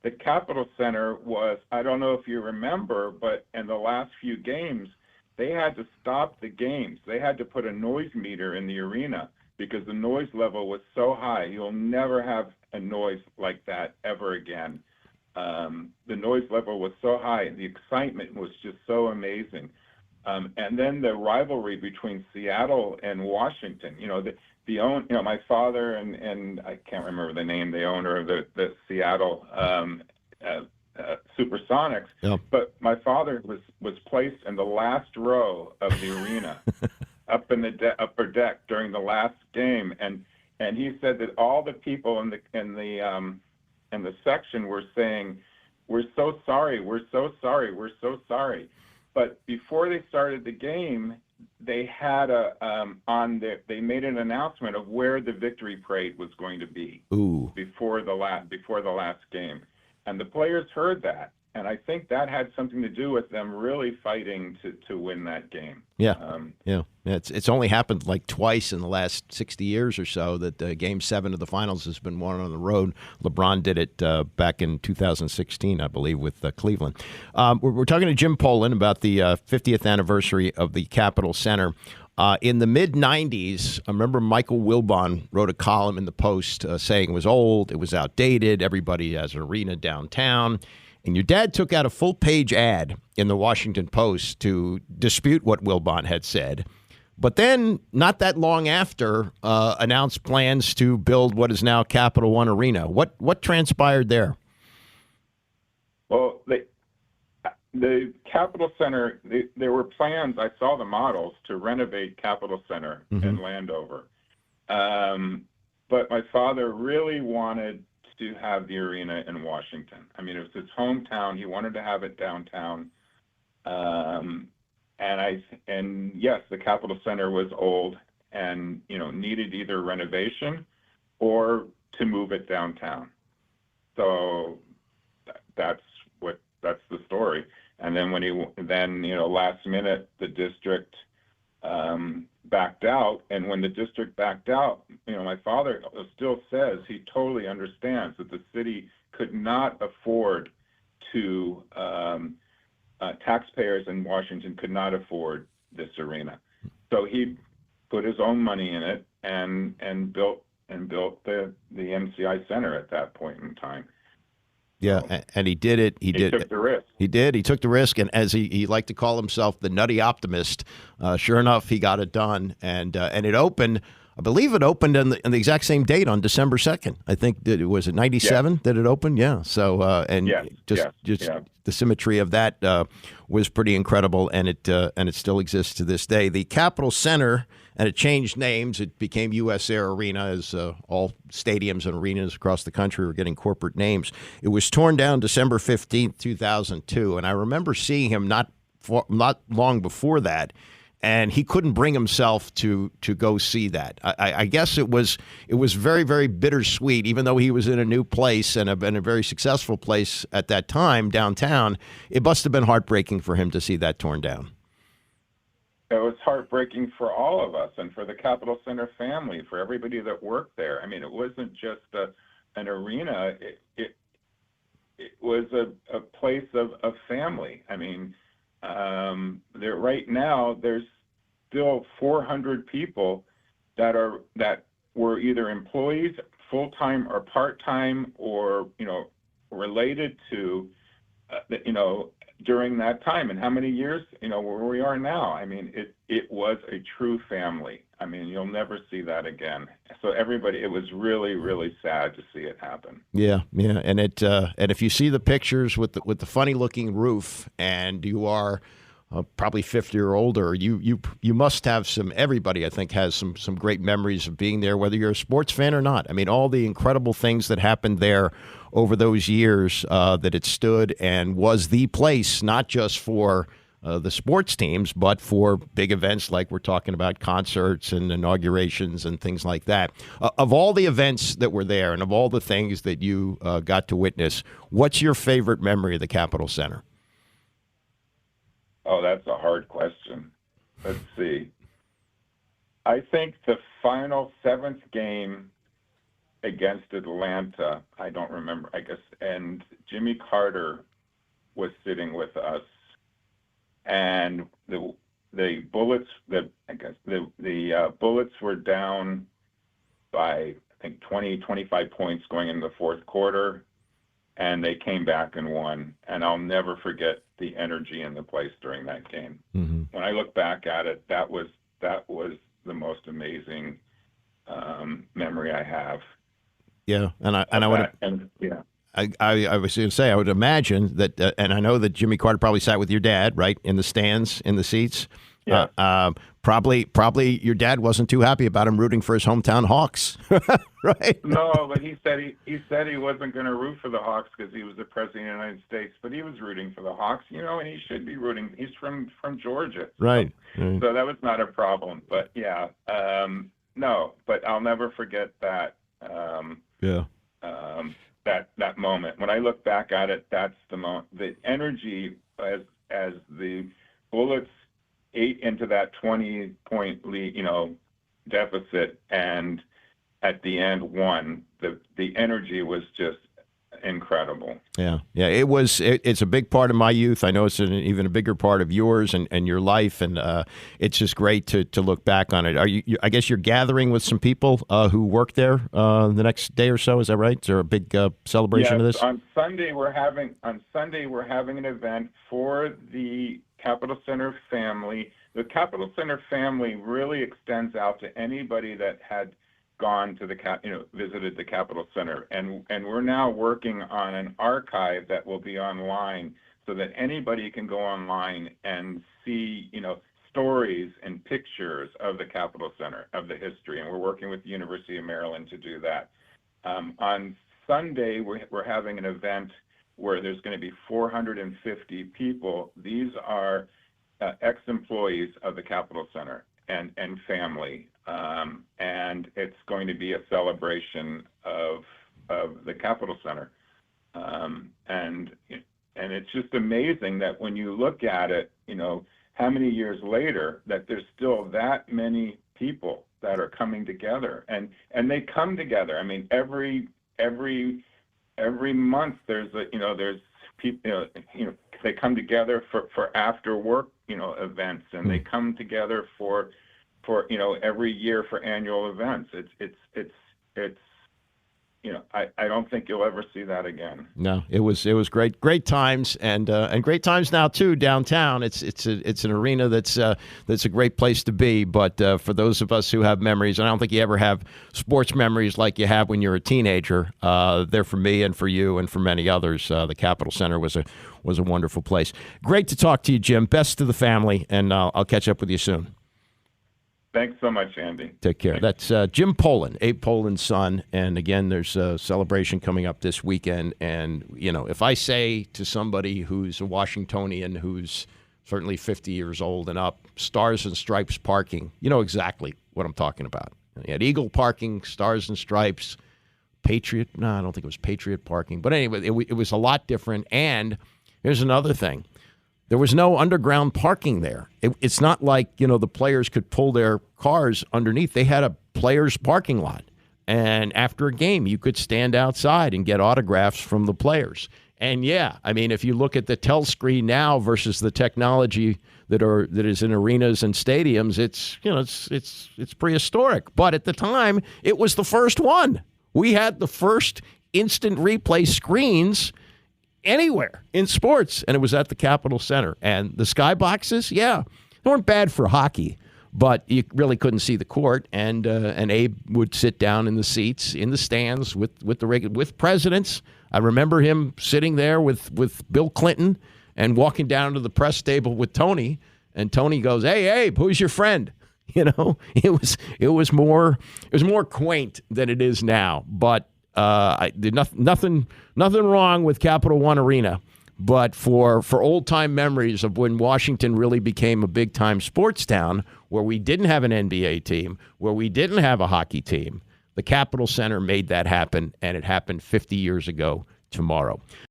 Speaker 14: The Capitol Center was, I don't know if you remember, but in the last few games, they had to stop the games. They had to put a noise meter in the arena because the noise level was so high. You'll never have a noise like that ever again. The noise level was so high. The excitement was just so amazing. And then the rivalry between Seattle and Washington, my father and I can't remember the name, the owner of the Seattle Supersonics,
Speaker 4: yep.
Speaker 14: But my father was placed in the last row of the arena, up in the upper deck during the last game, and he said that all the people in in the section were saying, "We're so sorry, we're so sorry, we're so sorry." But before they started the game, they had they made an announcement of where the victory parade was going to be.
Speaker 4: Ooh.
Speaker 14: Before the last game, and the players heard that, and I think that had something to do with them really fighting to win that game.
Speaker 4: Yeah, yeah. It's only happened like twice in the last 60 years or so that Game 7 of the finals has been won on the road. LeBron did it back in 2016, I believe, with Cleveland. We're talking to Jim Pollin about the 50th anniversary of the Capitol Center. In the mid-'90s, I remember Michael Wilbon wrote a column in the Post saying it was old, it was outdated, everybody has an arena downtown. And your dad took out a full-page ad in the Washington Post to dispute what Wilbon had said. But then, not that long after, announced plans to build what is now Capital One Arena. What transpired there?
Speaker 14: Well, the Capitol Center, there were plans, I saw the models, to renovate Capitol Center in Landover. But my father really wanted to have the arena in Washington. I mean, it was his hometown. He wanted to have it downtown. And yes, the Capitol Center was old and, needed either renovation or to move it downtown. So that's the story. And then last minute, the district backed out. And when the district backed out, my father still says he totally understands that the city could not afford to, taxpayers in Washington could not afford this arena. So he put his own money in it and built the MCI Center at that point in time.
Speaker 4: Yeah, and he did it. He
Speaker 14: took the risk.
Speaker 4: He did. He took the risk, and as he liked to call himself, the nutty optimist. Sure enough, he got it done, and it opened. I believe it opened on the exact same date on December 2nd. I think that it was at 97 that it opened. Yeah. So the symmetry of that was pretty incredible, and it still exists to this day. The Capitol Center. And it changed names. It became U.S. Air Arena, as all stadiums and arenas across the country were getting corporate names. It was torn down December 15th, 2002. And I remember seeing him not long before that, and he couldn't bring himself to go see that. I guess it was very, very bittersweet, even though he was in a new place and a very successful place at that time downtown. It must have been heartbreaking for him to see that torn down.
Speaker 14: It was heartbreaking for all of us and for the Capitol Center family, for everybody that worked there. I mean, it wasn't just an arena. It was a place of family. I mean, right now there's still 400 people that were either employees, full-time or part-time, or related to during that time. And how many years, where we are now. I mean, it was a true family. I mean, you'll never see that again. So it was really, really sad to see it happen.
Speaker 4: Yeah, and and if you see the pictures with the funny looking roof, and you are probably 50 or older, you must have everybody I think has some great memories of being there, whether you're a sports fan or not. I mean, all the incredible things that happened there over those years that it stood and was the place, not just for the sports teams, but for big events like we're talking about, concerts and inaugurations and things like that. Of all the events that were there and of all the things that you got to witness, what's your favorite memory of the Capitol Center?
Speaker 14: Oh, that's a hard question. Let's see. I think the final 7th game against Atlanta, I don't remember, I guess, and Jimmy Carter was sitting with us, and the bullets, the bullets were down by, I think, 25 points going into the fourth quarter, and they came back and won. And I'll never forget the energy in the place during that game. Mm-hmm. When I look back at it, that was the most amazing memory I have.
Speaker 4: Yeah, I was going to say, I would imagine that, and I know that Jimmy Carter probably sat with your dad, right, in the stands, in the seats.
Speaker 14: Yeah.
Speaker 4: Probably your dad wasn't too happy about him rooting for his hometown Hawks, right?
Speaker 14: No, but he said he wasn't going to root for the Hawks because he was the president of the United States, but he was rooting for the Hawks, and he should be rooting. He's from Georgia,
Speaker 4: right?
Speaker 14: So that was not a problem. But yeah, no, but I'll never forget that. That moment. When I look back at it, that's the moment. The energy as the Bullets ate into that 20-point lead, deficit, and at the end won. The energy was just incredible.
Speaker 4: Yeah. It was. It's a big part of my youth. I know it's even a bigger part of yours and your life, and it's just great to look back on it. Are you? I guess you're gathering with some people who work there the next day or so. Is that right? Is there a big celebration of this?
Speaker 14: On Sunday we're having an event for the Capitol Center family. The Capitol Center family really extends out to anybody that had gone to visited the Capitol Center, and we're now working on an archive that will be online so that anybody can go online and see stories and pictures of the Capitol Center, of the history, and we're working with the University of Maryland to do that. On Sunday we're having an event where there's going to be 450 people. These are ex-employees of the Capitol Center and family. And it's going to be a celebration of the Capitol Center, and it's just amazing that when you look at it, how many years later that there's still that many people that are coming together, and they come together. I mean, every month there's people, they come together for after work events, and they come together for every year for annual events. It's I don't think you'll ever see that again.
Speaker 4: No, it was great times, and great times now too downtown. It's an arena that's a great place to be. But for those of us who have memories, and I don't think you ever have sports memories like you have when you're a teenager. They're for me and for you and for many others. The Capitol Center was a wonderful place. Great to talk to you, Jim. Best to the family, and I'll catch up with you soon.
Speaker 14: Thanks so much, Andy.
Speaker 4: Take care. That's Jim Pollin, Abe Pollin's son. And again, there's a celebration coming up this weekend. And, if I say to somebody who's a Washingtonian who's certainly 50 years old and up, Stars and Stripes parking, you know exactly what I'm talking about. You had Eagle parking, Stars and Stripes, Patriot. No, I don't think it was Patriot parking. But anyway, it was a lot different. And here's another thing. There was no underground parking there. It's not like, the players could pull their cars underneath. They had a players' parking lot. And after a game, you could stand outside and get autographs from the players. And yeah, I mean, if you look at the telescreen now versus the technology that is in arenas and stadiums, it's prehistoric. But at the time, it was the first one. We had the first instant replay screens anywhere in sports, and it was at the Capitol Center. And the skyboxes, they weren't bad for hockey, but you really couldn't see the court. And Abe would sit down in the seats in the stands with presidents. I remember him sitting there with Bill Clinton and walking down to the press table with Tony. And Tony goes, "Hey, Abe, who's your friend?" It was more quaint than it is now, but. I did nothing wrong with Capital One Arena, but for old time memories of when Washington really became a big time sports town, where we didn't have an NBA team, where we didn't have a hockey team, the Capitol Center made that happen, and it happened 50 years ago tomorrow.